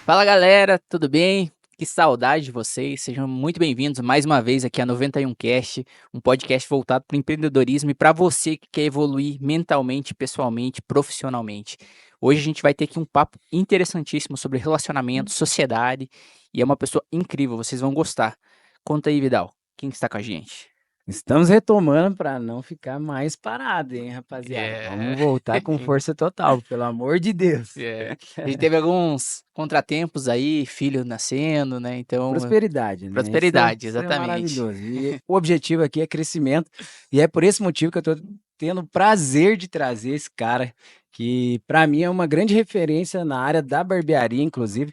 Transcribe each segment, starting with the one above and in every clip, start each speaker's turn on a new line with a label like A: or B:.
A: Fala galera, tudo bem? Que saudade de vocês, sejam muito bem-vindos mais uma vez aqui a 91 Cast, um podcast voltado para o empreendedorismo e para você que quer evoluir mentalmente, pessoalmente, profissionalmente. Hoje a gente vai ter aqui um papo interessantíssimo sobre relacionamento, sociedade e é uma pessoa incrível, vocês vão gostar. Conta aí, Vidal, quem que está com a gente?
B: Estamos retomando para não ficar mais parado, hein, rapaziada?
A: É.
B: Vamos voltar com força total, pelo amor de Deus.
A: É. A gente teve alguns contratempos aí, filho nascendo, né? Então,
B: Prosperidade, né?
A: prosperidade,
B: Isso é
A: exatamente.
B: maravilhoso. E o objetivo aqui é crescimento, e é por esse motivo que eu estou tendo o prazer de trazer esse cara, que para mim é uma grande referência na área da barbearia, inclusive.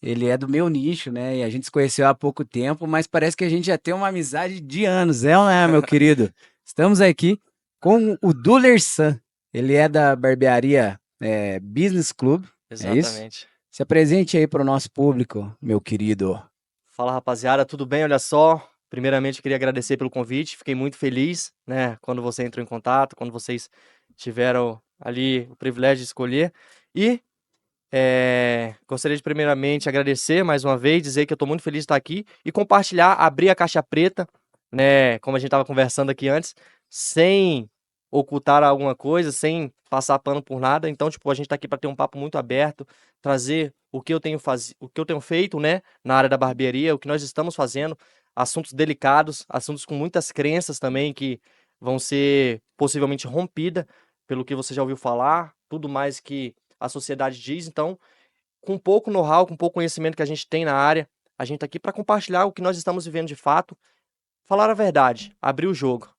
B: Ele é do meu nicho, né? E a gente se conheceu há pouco tempo, mas parece que a gente já tem uma amizade de anos, é ou não é, meu querido? Estamos aqui com o Duller San. Ele é da barbearia Business Club, é isso?
C: Exatamente.
B: Se apresente aí para o nosso público, meu querido.
C: Fala, rapaziada, tudo bem? Olha só, primeiramente eu queria agradecer pelo convite, fiquei muito feliz, né, quando você entrou em contato, quando vocês tiveram ali o privilégio de escolher. E gostaria de primeiramente agradecer mais uma vez, dizer que eu estou muito feliz de estar aqui e compartilhar, abrir a caixa preta, né, como a gente estava conversando aqui antes, sem ocultar alguma coisa, sem passar pano por nada. Então, tipo, a gente está aqui para ter um papo muito aberto, trazer o que eu tenho o que eu tenho feito, né, na área da barbearia, o que nós estamos fazendo, assuntos delicados, assuntos com muitas crenças também que vão ser possivelmente rompidas pelo que você já ouviu falar, tudo mais que a sociedade diz. Então, com pouco know-how, com pouco conhecimento que a gente tem na área, a gente tá aqui para compartilhar o que nós estamos vivendo de fato, falar a verdade, abrir o jogo.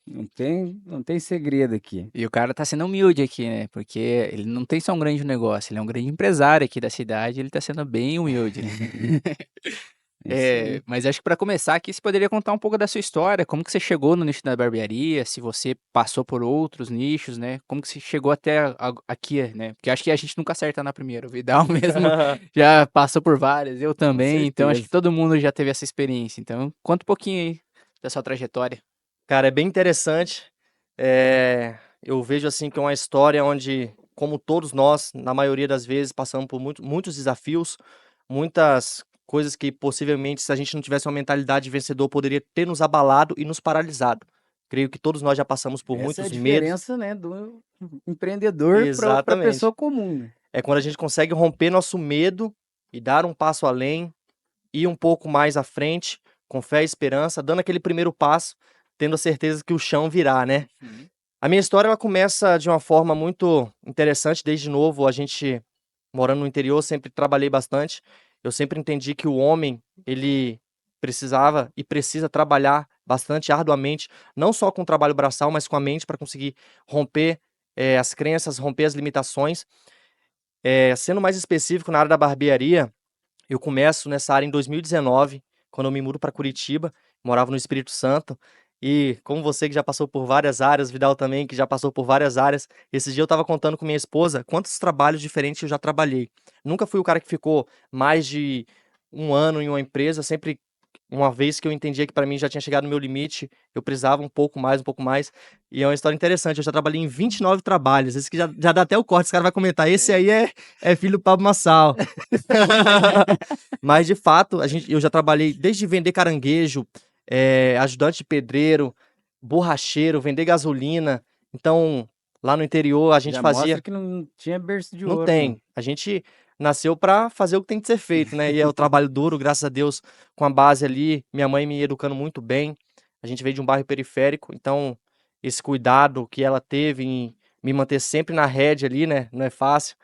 B: Não tem segredo aqui.
A: E o cara tá sendo humilde aqui, né? Porque ele não tem só um grande negócio, ele é um grande empresário aqui da cidade, ele tá sendo bem humilde, né?
B: Isso aí.
A: Mas acho que para começar aqui, você poderia contar um pouco da sua história, como que você chegou no nicho da barbearia, se você passou por outros nichos, né? Como que você chegou até aqui, né? Porque acho que a gente nunca acerta na primeira. O Vidal mesmo já passou por várias, eu
B: Com
A: também, então acho que
B: certeza.
A: todo mundo já teve essa experiência. Então, conta um pouquinho aí da sua trajetória.
C: Cara, é bem interessante. Eu vejo assim que é uma história onde, como todos nós, na maioria das vezes, passamos por muitos desafios, muitas coisas que possivelmente, se a gente não tivesse uma mentalidade de vencedor, poderia ter nos abalado e nos paralisado. Creio que todos nós já passamos por
B: Essa é a
C: muitos medos.
B: diferença, né, do empreendedor para
C: Exatamente.
B: pessoa comum, né?
C: É quando a gente consegue romper nosso medo e dar um passo além, ir um pouco mais à frente, com fé e esperança, dando aquele primeiro passo, tendo a certeza que o chão virá, né?
A: Uhum.
C: A minha história ela começa de uma forma muito interessante. Desde novo, a gente morando no interior, sempre trabalhei bastante. Eu sempre entendi que o homem, ele precisava e precisa trabalhar bastante arduamente, não só com o trabalho braçal, mas com a mente para conseguir romper as crenças, romper as limitações. Sendo mais específico, na área da barbearia, eu começo nessa área em 2019, quando eu me mudo para Curitiba, morava no Espírito Santo. E como você que já passou por várias áreas, Vidal também, que já passou por várias áreas, esse dia eu estava contando com minha esposa quantos trabalhos diferentes eu já trabalhei. Nunca fui o cara que ficou mais de um ano em uma empresa, sempre uma vez que eu entendia que para mim já tinha chegado no meu limite, eu precisava um pouco mais, um pouco mais. E é uma história interessante, eu já trabalhei em 29 trabalhos, esse que já dá até o corte, esse cara vai comentar, esse aí é filho do Pablo Massal. Mas de fato, eu já trabalhei desde vender caranguejo, ajudante de pedreiro, borracheiro, vender gasolina. Então, lá no interior a gente
B: Já
C: fazia.
B: mostra que não tinha berço de
C: Não
B: ouro, não.
C: tem. A gente nasceu para fazer o que tem que ser feito, né? E é o trabalho duro, graças a Deus, com a base ali, minha mãe me educando muito bem. A gente veio de um bairro periférico, então esse cuidado que ela teve em me manter sempre na rédea ali, né? Não é fácil.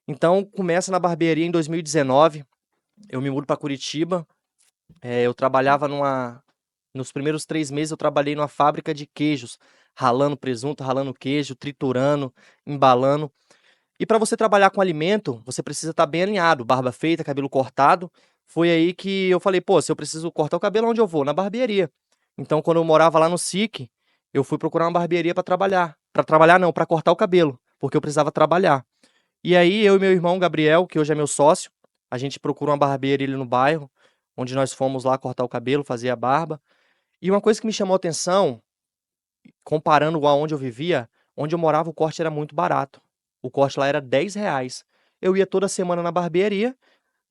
C: Então, começa na barbearia em 2019. Eu me mudo para Curitiba. Eu trabalhava nos primeiros 3 meses, eu trabalhei numa fábrica de queijos, ralando presunto, ralando queijo, triturando, embalando. E para você trabalhar com alimento, você precisa estar bem alinhado, barba feita, cabelo cortado. Foi aí que eu falei, pô, se eu preciso cortar o cabelo, onde eu vou? Na barbearia. Então, quando eu morava lá no SIC, eu fui procurar uma barbearia para trabalhar. Para trabalhar não, para cortar o cabelo, porque eu precisava trabalhar. E aí, eu e meu irmão Gabriel, que hoje é meu sócio, a gente procurou uma barbearia ali no bairro, onde nós fomos lá cortar o cabelo, fazer a barba. E uma coisa que me chamou a atenção, comparando aonde eu vivia, onde eu morava o corte era muito barato. O corte lá era R$ 10. Eu ia toda semana na barbearia,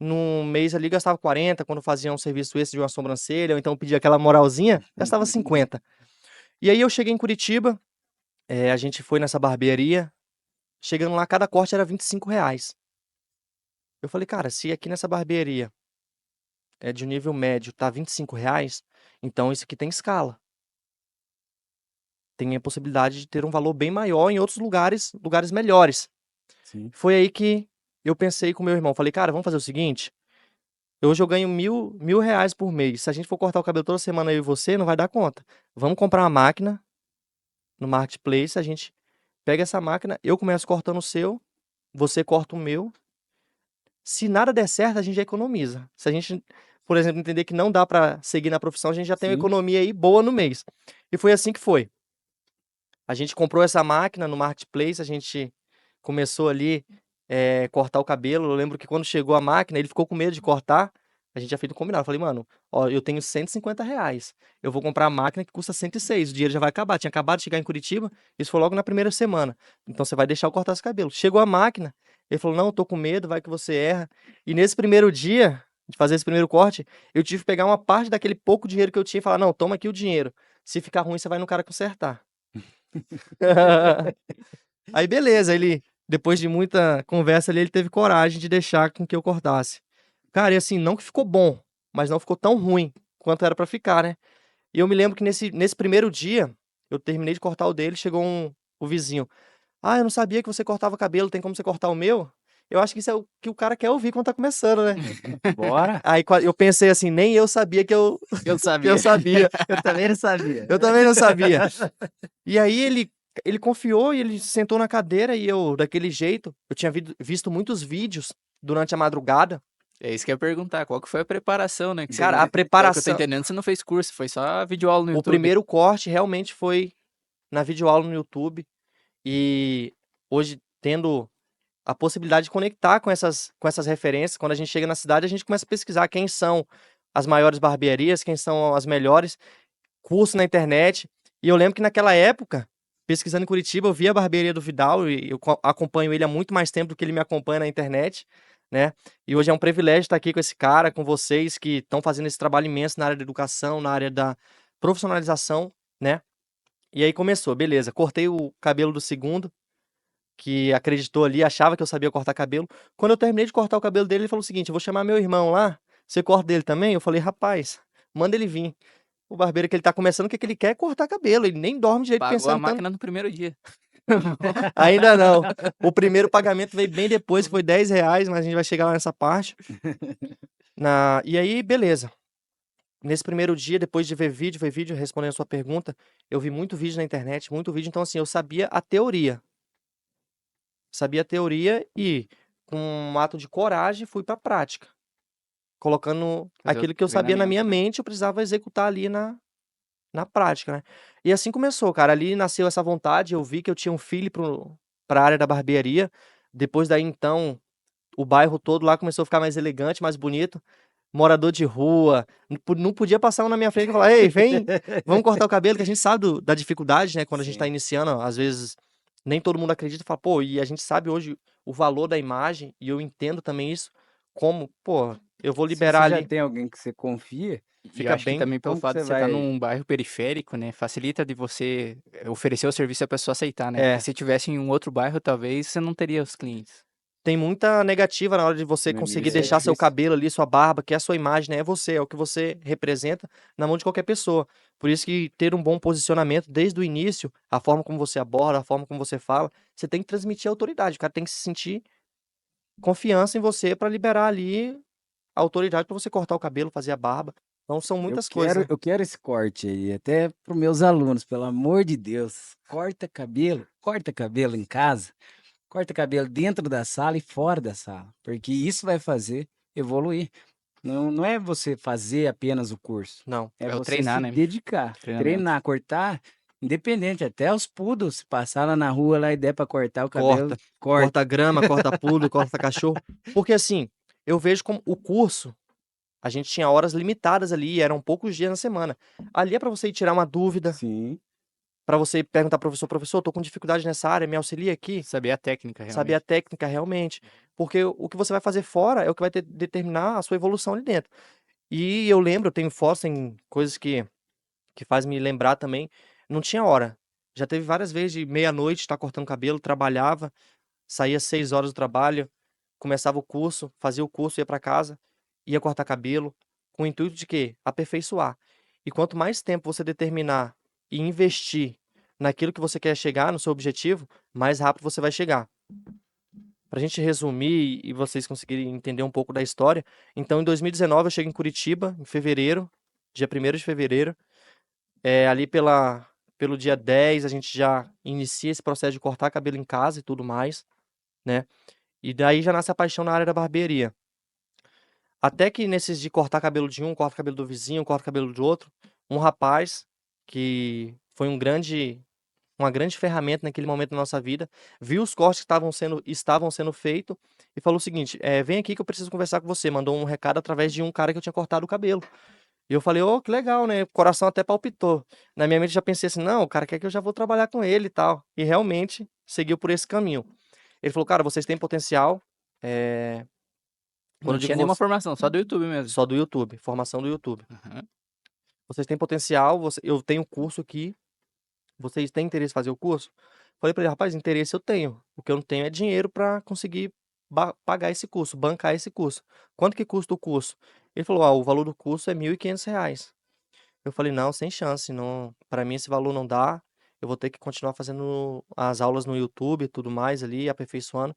C: no mês ali gastava 40, quando fazia um serviço extra de uma sobrancelha, ou então pedia aquela moralzinha, gastava 50. E aí eu cheguei em Curitiba, a gente foi nessa barbearia, chegando lá, cada corte era R$ 25. Eu falei, cara, se aqui nessa barbearia é de nível médio tá R$ 25, então isso aqui tem escala. Tem a possibilidade de ter um valor bem maior em outros lugares melhores.
B: Sim.
C: Foi aí que eu pensei com meu irmão, falei, cara, vamos fazer o seguinte, hoje eu ganho mil reais por mês, se a gente for cortar o cabelo toda semana eu e você, não vai dar conta. Vamos comprar uma máquina no Marketplace, a gente pega essa máquina, eu começo cortando o seu, você corta o meu. Se nada der certo, a gente já economiza. Se a gente, por exemplo, entender que não dá pra seguir na profissão, a gente já tem uma
B: Sim.
C: economia aí boa no mês. E foi assim que foi. A gente comprou essa máquina no Marketplace, a gente começou ali cortar o cabelo. Eu lembro que quando chegou a máquina, ele ficou com medo de cortar. A gente já fez um combinado. Eu falei, mano, ó, eu tenho R$ 150. Eu vou comprar a máquina que custa 106. O dinheiro já vai acabar. Tinha acabado de chegar em Curitiba. Isso foi logo na primeira semana. Então você vai deixar eu cortar esse cabelo. Chegou a máquina. Ele falou, não, eu tô com medo, vai que você erra. E nesse primeiro dia de fazer esse primeiro corte, eu tive que pegar uma parte daquele pouco dinheiro que eu tinha e falar, não, toma aqui o dinheiro. Se ficar ruim, você vai no cara consertar. Aí beleza, ele, depois de muita conversa ali, ele teve coragem de deixar com que eu cortasse. Cara, e assim, não que ficou bom, mas não ficou tão ruim quanto era pra ficar, né? E eu me lembro que nesse primeiro dia, eu terminei de cortar o dele, chegou o vizinho. Ah, eu não sabia que você cortava cabelo, tem como você cortar o meu? Eu acho que isso é o que o cara quer ouvir quando tá começando, né?
B: Bora.
C: Aí eu pensei assim, nem eu sabia que eu
A: Eu
C: que
A: sabia.
C: eu sabia.
B: Eu também não sabia.
C: Eu também não sabia. E aí ele confiou e ele sentou na cadeira e eu, daquele jeito, eu tinha visto muitos vídeos durante a madrugada.
A: É isso que eu ia perguntar, qual que foi a preparação, né? Que
C: Cara, a
A: pelo que eu tô
C: preparação,
A: entendendo, você não fez curso, foi só videoaula no
C: o
A: YouTube.
C: primeiro corte realmente foi na videoaula no YouTube. E hoje, tendo a possibilidade de conectar com essas referências, quando a gente chega na cidade, a gente começa a pesquisar quem são as maiores barbearias, quem são as melhores, curso na internet. E eu lembro que naquela época, pesquisando em Curitiba, eu vi a barbearia do Vidal e eu acompanho ele há muito mais tempo do que ele me acompanha na internet, né? E hoje é um privilégio estar aqui com esse cara, com vocês que estão fazendo esse trabalho imenso na área da educação, na área da profissionalização, né? E aí começou, beleza. Cortei o cabelo do segundo, que acreditou ali, achava que eu sabia cortar cabelo. Quando eu terminei de cortar o cabelo dele, ele falou o seguinte: eu vou chamar meu irmão lá, você corta dele também? Eu falei, rapaz, manda ele vir. O barbeiro que ele tá começando, o que ele quer é cortar cabelo. Ele nem dorme direito
A: Pagou a
C: pensando tanto.
A: máquina no primeiro dia.
C: Ainda não. O primeiro pagamento veio bem depois, que foi R$ 10, mas a gente vai chegar lá nessa parte. E aí, beleza. Nesse primeiro dia, depois de ver vídeo, respondendo a sua pergunta, eu vi muito vídeo na internet, muito vídeo. Então, assim, eu sabia a teoria. Sabia a teoria e, com um ato de coragem, fui pra prática. Colocando
A: Fazer o
C: aquilo que eu sabia na minha
A: treinamento, né?
C: mente, eu precisava executar ali na prática, né? E assim começou, cara. Ali nasceu essa vontade. Eu vi que eu tinha um feeling pra área da barbearia. Depois daí, então, o bairro todo lá começou a ficar mais elegante, mais bonito. Morador de rua, não podia passar um na minha frente e falar, ei, vem, vamos cortar o cabelo, que a gente sabe da dificuldade, né? Quando a gente tá
B: Sim.
C: iniciando, às vezes nem todo mundo acredita e fala, pô, e a gente sabe hoje o valor da imagem, e eu entendo também isso, como, pô, eu vou
B: Se
C: liberar
B: você já
C: ali,
B: tem alguém que você confia,
A: E eu
C: fica
A: acho que
C: bem.
A: também pelo
B: como que
A: fato
B: você
A: de você estar
B: vai.
A: num bairro periférico, né, facilita de você oferecer o serviço e a pessoa aceitar, né? Porque
C: É,
A: se tivesse em um outro bairro, talvez você não teria os clientes.
C: tem muita negativa na hora de você
B: No
C: conseguir
B: início é
C: deixar seu
B: difícil.
C: cabelo ali, sua barba, que é a sua imagem, né? É você, é o que você representa na mão de qualquer pessoa. Por isso que ter um bom posicionamento desde o início, a forma como você aborda, a forma como você fala, você tem que transmitir autoridade. O cara tem que se sentir confiança em você para liberar ali a autoridade para você cortar o cabelo, fazer a barba. Então são muitas coisas, né?
B: Eu quero esse corte aí, até para os meus alunos, pelo amor de Deus. Corta cabelo em casa, corta cabelo dentro da sala e fora da sala, porque isso vai fazer evoluir. Não, não é você fazer apenas o curso,
C: Não.
B: é
A: É o
B: você
A: treinar,
B: se
A: né?
B: dedicar,
A: Treinamento.
B: treinar, cortar, independente, até os poodles, se passar lá na rua lá e der para cortar o cabelo,
C: Corta.
B: corta.
C: Corta grama, corta pulo, corta cachorro. Porque assim, eu vejo como o curso, a gente tinha horas limitadas ali, eram poucos dias na semana. Ali é para você ir tirar uma dúvida,
B: Sim,
C: para você perguntar pro professor, tô com dificuldade nessa área, me auxilia aqui?
A: Saber a técnica,
C: Saber a
A: realmente.
C: técnica realmente. porque o que você vai fazer fora é o que vai determinar a sua evolução ali dentro. E eu lembro, eu tenho fotos, tem coisas que faz me lembrar também, não tinha hora. Já teve várias vezes de meia-noite, estar cortando cabelo, trabalhava, saía 6 horas do trabalho, começava o curso, fazia o curso, ia para casa, ia cortar cabelo, com o intuito de quê? Aperfeiçoar. E quanto mais tempo você determinar e investir naquilo que você quer chegar, no seu objetivo, mais rápido você vai chegar. Para a gente resumir e vocês conseguirem entender um pouco da história, então em 2019 eu cheguei em Curitiba, em fevereiro, dia 1º de fevereiro, ali pelo dia 10 a gente já inicia esse processo de cortar cabelo em casa e tudo mais, né? E daí já nasce a paixão na área da barbearia. Até que nesses de cortar cabelo de um, corta cabelo do vizinho, corta cabelo do outro, um rapaz que foi uma grande ferramenta naquele momento da nossa vida, viu os cortes que estavam sendo feitos e falou o seguinte: vem aqui que eu preciso conversar com você. Mandou um recado através de um cara que eu tinha cortado o cabelo. E eu falei, que legal, né? O coração até palpitou. Na minha mente eu já pensei assim, não, o cara quer que eu já vou trabalhar com ele e tal. E realmente seguiu por esse caminho. Ele falou, cara, vocês têm potencial. Quando
A: Não
C: eu digo
A: tinha nenhuma formação, só do YouTube mesmo.
C: só do YouTube, formação do YouTube.
A: Aham.
C: Vocês têm potencial, eu tenho curso aqui. Vocês têm interesse em fazer o curso? Falei pra ele, rapaz, interesse eu tenho. O que eu não tenho é dinheiro para conseguir pagar esse curso, bancar esse curso. Quanto que custa o curso? Ele falou, o valor do curso é R$ 1.500. Eu falei, não, sem chance, não, para mim esse valor não dá. Eu vou ter que continuar fazendo as aulas no YouTube e tudo mais ali, aperfeiçoando.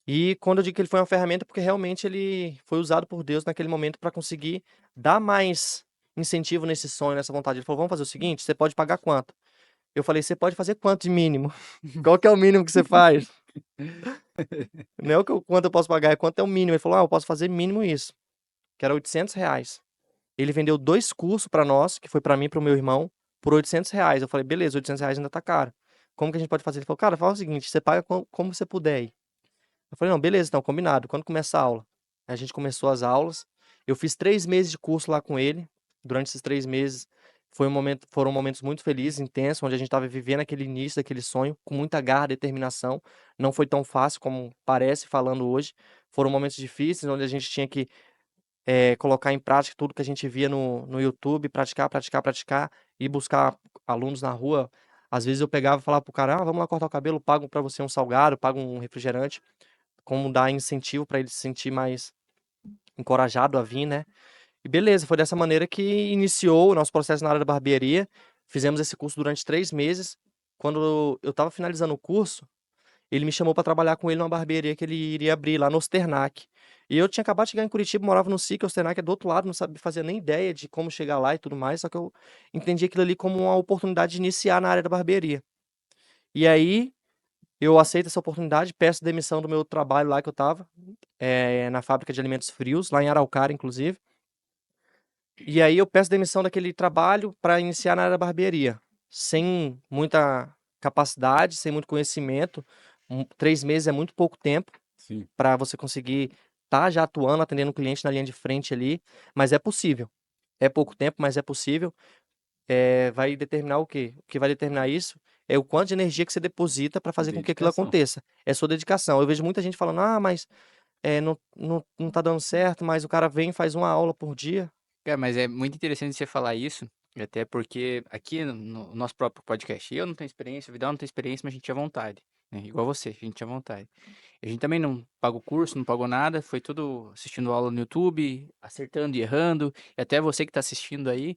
C: E quando eu digo que ele foi uma ferramenta, porque realmente ele foi usado por Deus naquele momento para conseguir dar mais incentivo nesse sonho, nessa vontade. Ele falou, vamos fazer o seguinte, você pode pagar quanto? Eu falei, você pode fazer quanto de mínimo? Qual que é o mínimo que você faz? Não é quanto eu posso pagar, é quanto é o mínimo. Ele falou, eu posso fazer mínimo isso, que era R$ 800. Ele vendeu 2 cursos para nós, que foi para mim e para o meu irmão, por R$ 800. Eu falei, beleza, R$ 800 ainda tá caro. Como que a gente pode fazer? Ele falou, cara, fala o seguinte, você paga como você puder aí. Eu falei, não, beleza, então, combinado. Quando começa a aula? A gente começou as aulas. Eu fiz 3 meses de curso lá com ele. Durante esses 3 meses foram momentos muito felizes, intensos, onde a gente estava vivendo aquele início daquele sonho, com muita garra, determinação. Não foi tão fácil como parece falando hoje. Foram momentos difíceis, onde a gente tinha que colocar em prática tudo que a gente via no YouTube, praticar, e buscar alunos na rua. Às vezes eu pegava e falava pro cara, vamos lá cortar o cabelo, pago para você um salgado, pago um refrigerante, como dar incentivo para ele se sentir mais encorajado a vir, né? E beleza, foi dessa maneira que iniciou o nosso processo na área da barbearia. Fizemos esse curso durante 3 meses. Quando eu estava finalizando o curso, ele me chamou para trabalhar com ele numa barbearia que ele iria abrir lá no Osternac. E eu tinha acabado de chegar em Curitiba, morava no SIC, o Osternac é do outro lado, não sabia fazer nem ideia de como chegar lá e tudo mais, só que eu entendi aquilo ali como uma oportunidade de iniciar na área da barbearia. E aí, eu aceito essa oportunidade, peço demissão do meu trabalho lá que eu estava, na fábrica de alimentos frios, lá em Araucária, inclusive. E aí eu peço demissão daquele trabalho para iniciar na área da barbearia, sem muita capacidade, sem muito conhecimento. 3 meses é muito pouco tempo
B: Sim.
C: para você conseguir estar já atuando, atendendo o cliente na linha de frente ali, mas é possível. É pouco tempo, mas é possível. Vai determinar o quê? O que vai determinar isso é o quanto de energia que você deposita para fazer com que aquilo
B: Dedicação.
C: aconteça. É sua dedicação. Eu vejo muita gente falando, mas não tá dando certo, mas o cara vem e faz uma aula por dia.
A: Cara, mas é muito interessante você falar isso, até porque aqui no nosso próprio podcast, eu não tenho experiência, o Vidal não tem experiência, mas a gente tinha vontade, né? Igual você, a gente tinha vontade. A gente também não pagou curso, não pagou nada, foi tudo assistindo aula no YouTube, acertando e errando. E até você que está assistindo aí,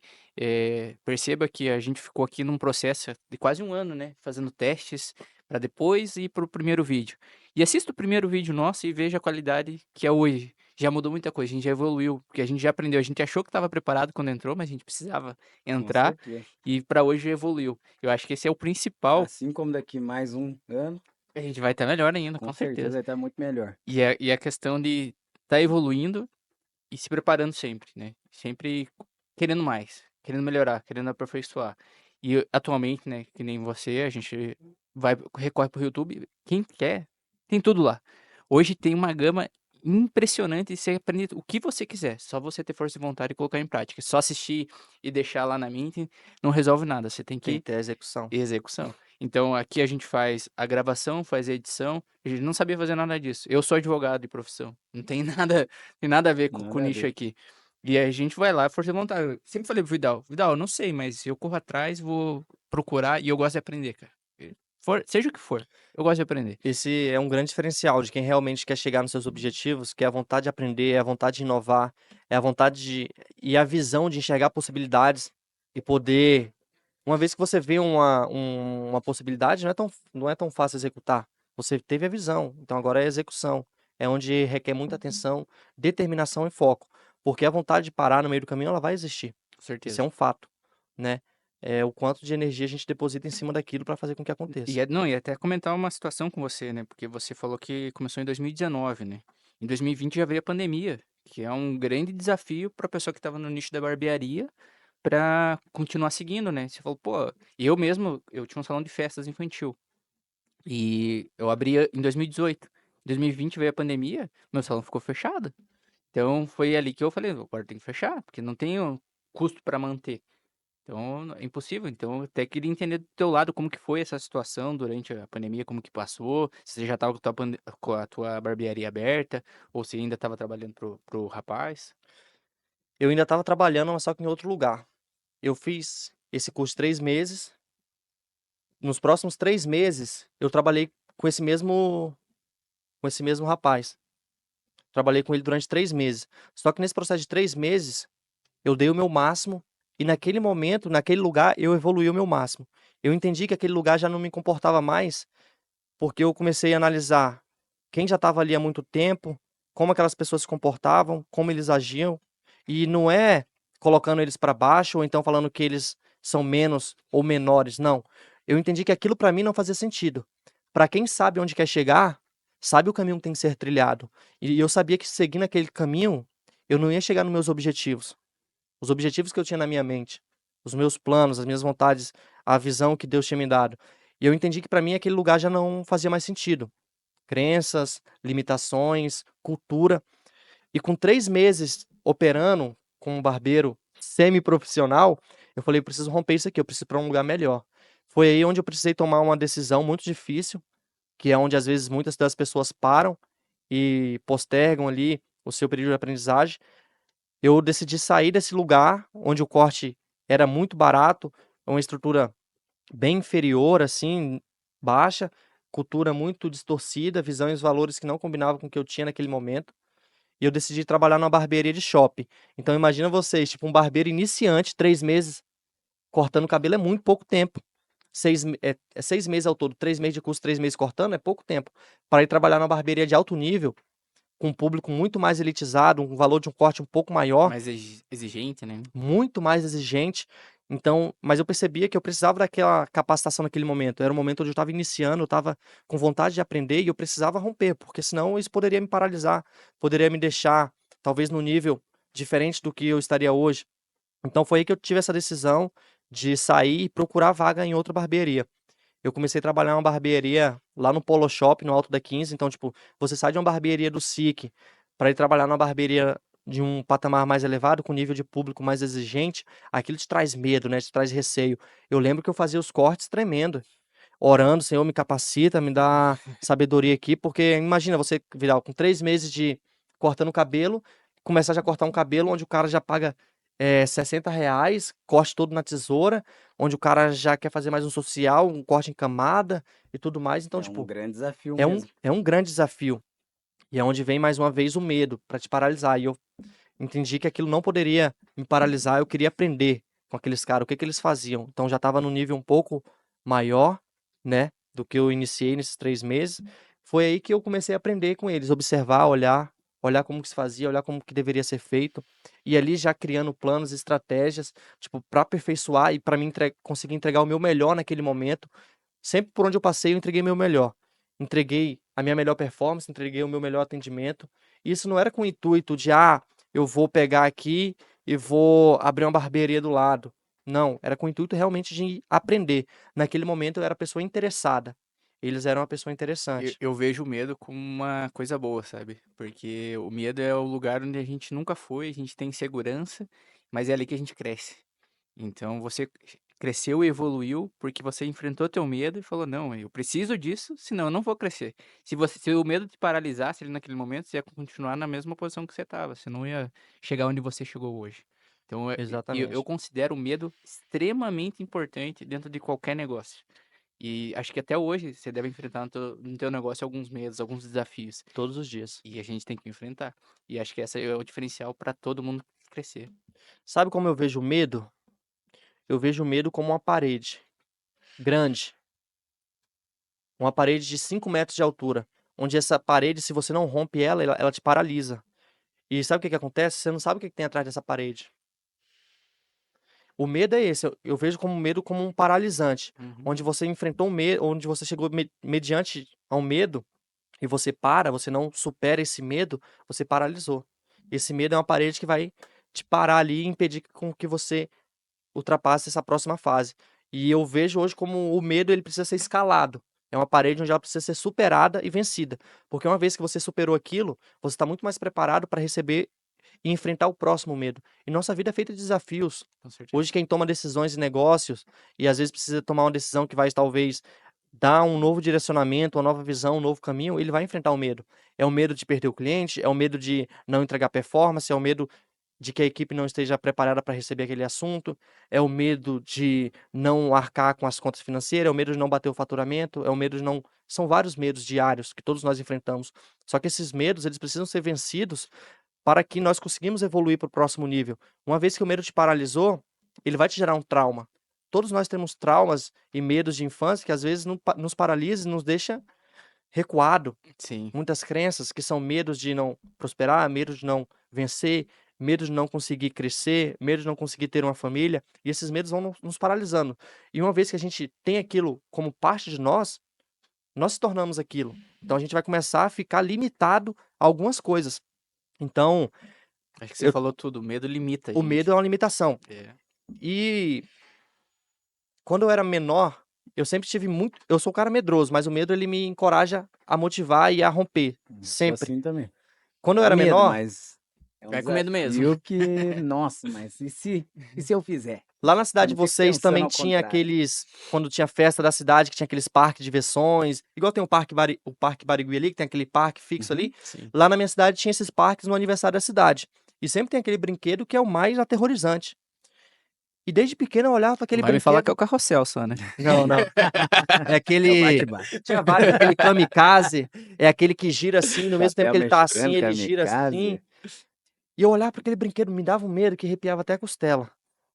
A: perceba que a gente ficou aqui num processo de quase um ano, né? Fazendo testes para depois ir para o primeiro vídeo. E assista o primeiro vídeo nosso e veja a qualidade que é hoje. Já mudou muita coisa, a gente já evoluiu, porque a gente já aprendeu. A gente achou que estava preparado quando entrou, mas a gente precisava
B: Com
A: entrar
B: certeza.
A: e para hoje já evoluiu. Eu acho que esse é o principal.
B: Assim como daqui mais um ano,
A: A gente vai estar melhor ainda,
B: com
A: com
B: certeza
A: certeza.
B: vai estar muito melhor.
A: E a questão de estar evoluindo e se preparando sempre, né? Sempre querendo mais, querendo melhorar, querendo aperfeiçoar. E atualmente, né, que nem você, a gente recorre pro YouTube. Quem quer, tem tudo lá. Hoje tem uma gama impressionante e você aprende o que você quiser. Só você ter força de vontade e colocar em prática. Só assistir e deixar lá na mente não resolve nada. Você tem
C: Tem
A: que
C: que ter a execução.
A: execução. Então aqui a gente faz a gravação, faz a edição. A gente não sabia fazer nada disso. Eu sou advogado de profissão. Não tem nada, tem nada a ver com o
B: Nada a
A: nicho
B: ver.
A: aqui. E aí a gente vai lá, força de vontade. Eu sempre falei pro Vidal, eu não sei, mas eu corro atrás, vou procurar e eu gosto de aprender, cara. Seja o que for, eu gosto de aprender.
C: Esse é um grande diferencial de quem realmente quer chegar nos seus objetivos, que é a vontade de aprender, é a vontade de inovar, é a vontade de e a visão de enxergar possibilidades e poder uma vez que você vê uma possibilidade, não é tão fácil executar. Você teve a visão, então agora é a execução. É onde requer muita atenção, determinação e foco. Porque a vontade de parar no meio do caminho, ela vai existir.
A: Com
C: Isso é
A: certeza.
C: um fato, né? É o quanto de energia a gente deposita em cima daquilo para fazer com que aconteça.
A: Não, e até comentar uma situação com você, né? Porque você falou que começou em 2019, né? Em 2020 já veio a pandemia, que é um grande desafio para a pessoa que estava no nicho da barbearia para continuar seguindo, né? Você falou, pô, eu mesmo, eu tinha um salão de festas infantil e eu abria em 2018. Em 2020 veio a pandemia, meu salão ficou fechado. Então foi ali que eu falei, agora tem que fechar, porque não tenho custo para manter. Então, é impossível. Então, eu até queria entender do teu lado como que foi essa situação durante a pandemia, como que passou, se você já estava com com a tua barbearia aberta, ou se ainda estava trabalhando pro rapaz.
C: Eu ainda estava trabalhando, mas só que em outro lugar. Eu fiz esse curso 3 meses. Nos próximos 3 meses, eu trabalhei com esse mesmo rapaz. Trabalhei com ele durante 3 meses. Só que nesse processo de 3 meses, eu dei o meu máximo e naquele momento, naquele lugar, eu evoluí o meu máximo. Eu entendi que aquele lugar já não me comportava mais, porque eu comecei a analisar quem já estava ali há muito tempo, como aquelas pessoas se comportavam, como eles agiam. E não é colocando eles para baixo ou então falando que eles são menos ou menores, não. Eu entendi que aquilo para mim não fazia sentido. Para quem sabe onde quer chegar, sabe o caminho que tem que ser trilhado. E eu sabia que seguindo aquele caminho, eu não ia chegar nos meus objetivos. Os objetivos que eu tinha na minha mente, os meus planos, as minhas vontades, a visão que Deus tinha me dado. E eu entendi que para mim aquele lugar já não fazia mais sentido. Crenças, limitações, cultura. E com 3 meses operando como um barbeiro semi-profissional, eu falei, eu preciso romper isso aqui, eu preciso ir para um lugar melhor. Foi aí onde eu precisei tomar uma decisão muito difícil, que é onde às vezes muitas das pessoas param e postergam ali o seu período de aprendizagem. Eu decidi sair desse lugar onde o corte era muito barato, uma estrutura bem inferior, assim, baixa, cultura muito distorcida, visão e os valores que não combinavam com o que eu tinha naquele momento. E eu decidi trabalhar numa barbearia de shopping. Então imagina vocês, tipo um barbeiro iniciante, 3 meses, cortando cabelo é muito pouco tempo. É 6 meses ao todo, 3 meses de curso, 3 meses cortando é pouco tempo. Para ir trabalhar numa barbearia de alto nível, com um público muito mais elitizado, um valor de um corte um pouco maior,
A: Mais exigente, né?
C: muito mais exigente. Então, mas eu percebia que eu precisava daquela capacitação naquele momento. Era um momento onde eu estava iniciando, eu estava com vontade de aprender e eu precisava romper, porque senão isso poderia me paralisar, poderia me deixar talvez no nível diferente do que eu estaria hoje. Então foi aí que eu tive essa decisão de sair e procurar vaga em outra barbearia. Eu comecei a trabalhar em uma barbearia lá no Polo Shop, no Alto da 15. Então, tipo, você sai de uma barbearia do SIC para ir trabalhar numa barbearia de um patamar mais elevado, com nível de público mais exigente, aquilo te traz medo, né? Te traz receio. Eu lembro que eu fazia os cortes tremendo, orando, Senhor, me capacita, me dá sabedoria aqui, porque imagina você, Vidal, com 3 meses de cortando cabelo, começar já a cortar um cabelo onde o cara já paga R$ 60, corte todo na tesoura, onde o cara já quer fazer mais um social, um corte em camada e tudo mais. Então,
B: É um
C: tipo,
B: grande desafio
C: é um,
B: mesmo.
C: é um grande desafio. E é onde vem mais uma vez o medo para te paralisar. E eu entendi que aquilo não poderia me paralisar, eu queria aprender com aqueles caras, o que que eles faziam. Então já estava num nível um pouco maior, né, do que eu iniciei nesses 3 meses. Foi aí que eu comecei a aprender com eles, observar, olhar como que se fazia, olhar como que deveria ser feito. E ali já criando planos, estratégias, tipo, para aperfeiçoar e para mim conseguir entregar o meu melhor naquele momento. Sempre por onde eu passei, eu entreguei meu melhor. Entreguei a minha melhor performance, entreguei o meu melhor atendimento. Isso não era com o intuito de, eu vou pegar aqui e vou abrir uma barbearia do lado. Não, era com o intuito realmente de aprender. Naquele momento eu era a pessoa interessada. Eles eram uma pessoa
A: Eu,
C: interessante.
A: eu vejo o medo como uma coisa boa, sabe? Porque o medo é o lugar onde a gente nunca foi, a gente tem segurança, mas é ali que a gente cresce. Então, você cresceu e evoluiu porque você enfrentou teu medo e falou: "Não, eu preciso disso, senão eu não vou crescer". Se o medo te paralisasse ali naquele momento, você ia continuar na mesma posição que você estava, você não ia chegar onde você chegou hoje. Então, eu
C: Exatamente.
A: considero o medo extremamente importante dentro de qualquer negócio. E acho que até hoje você deve enfrentar no teu negócio alguns medos, alguns desafios,
C: Todos os dias.
A: e a gente tem que enfrentar. E acho que essa é o diferencial para todo mundo crescer.
C: Sabe como eu vejo o medo? Eu vejo o medo como uma parede grande, uma parede de 5 metros de altura, onde essa parede, se você não rompe ela, ela te paralisa. E sabe o que que acontece? Você não sabe o que que tem atrás dessa parede. O medo é esse, eu vejo como medo como um paralisante,
A: Uhum.
C: onde você enfrentou o medo, onde você chegou mediante ao medo e você para, você não supera esse medo, você paralisou. Esse medo é uma parede que vai te parar ali e impedir com que você ultrapasse essa próxima fase. E eu vejo hoje como o medo ele precisa ser escalado. É uma parede onde ela precisa ser superada e vencida. Porque uma vez que você superou aquilo, você está muito mais preparado para receber e enfrentar o próximo medo. E nossa vida é feita de desafios.
A: Com certeza.
C: Hoje, quem toma decisões em negócios e às vezes precisa tomar uma decisão que vai talvez dar um novo direcionamento, uma nova visão, um novo caminho, ele vai enfrentar o medo. É o medo de perder o cliente, é o medo de não entregar performance, é o medo de que a equipe não esteja preparada para receber aquele assunto, é o medo de não arcar com as contas financeiras, é o medo de não bater o faturamento, é o medo de não. São vários medos diários que todos nós enfrentamos. Só que esses medos, eles precisam ser vencidos para que nós conseguimos evoluir para o próximo nível. Uma vez que o medo te paralisou, ele vai te gerar um trauma. Todos nós temos traumas e medos de infância que às vezes nos paralisa e nos deixa recuado.
A: Sim.
C: Muitas crenças que são medos de não prosperar, medo de não vencer, medo de não conseguir crescer, medo de não conseguir ter uma família, e esses medos vão nos paralisando. E uma vez que a gente tem aquilo como parte de nós, nós se tornamos aquilo. Então a gente vai começar a ficar limitado a algumas coisas. Então,
A: Acho que você
C: eu
A: falou tudo, o medo limita a
C: o medo é
A: gente.
C: uma limitação.
A: É.
C: E quando eu era menor, eu sempre tive muito. Eu sou um cara medroso, mas o medo ele me encoraja a motivar e a romper.
B: Eu sou
C: Sempre.
B: assim também.
C: Quando eu
B: Dá
C: era
B: medo,
C: menor,
B: mas é um
A: Vai com medo mesmo.
B: desafio que, nossa, mas e se eu fizer?
C: lá na
B: Eu
C: cidade de
B: não fico
C: vocês
B: pensando
C: também
B: ao
C: tinha
B: contrário.
C: aqueles. Quando tinha festa da cidade, que tinha aqueles parques de diversões. Igual tem o Parque Barigui ali, que tem aquele parque fixo
B: Uhum.
C: ali.
A: Sim.
C: Lá na minha cidade tinha esses parques no aniversário da cidade. E sempre tem aquele brinquedo que é o mais aterrorizante. E desde pequeno eu olhava para
A: Não
C: aquele
A: vai me falar que é
C: brinquedo.
A: o carrossel só, né?
C: Não, não. É
B: É o
C: aquele.
B: bate-bate.
C: Tinha vários, aquele kamikaze, é aquele que gira assim, no mesmo tempo
B: Chapéu
C: que ele tá assim,
B: mexicano,
C: ele gira assim.
B: kamikaze.
C: E eu olhava para aquele brinquedo, me dava um medo que arrepiava até a costela.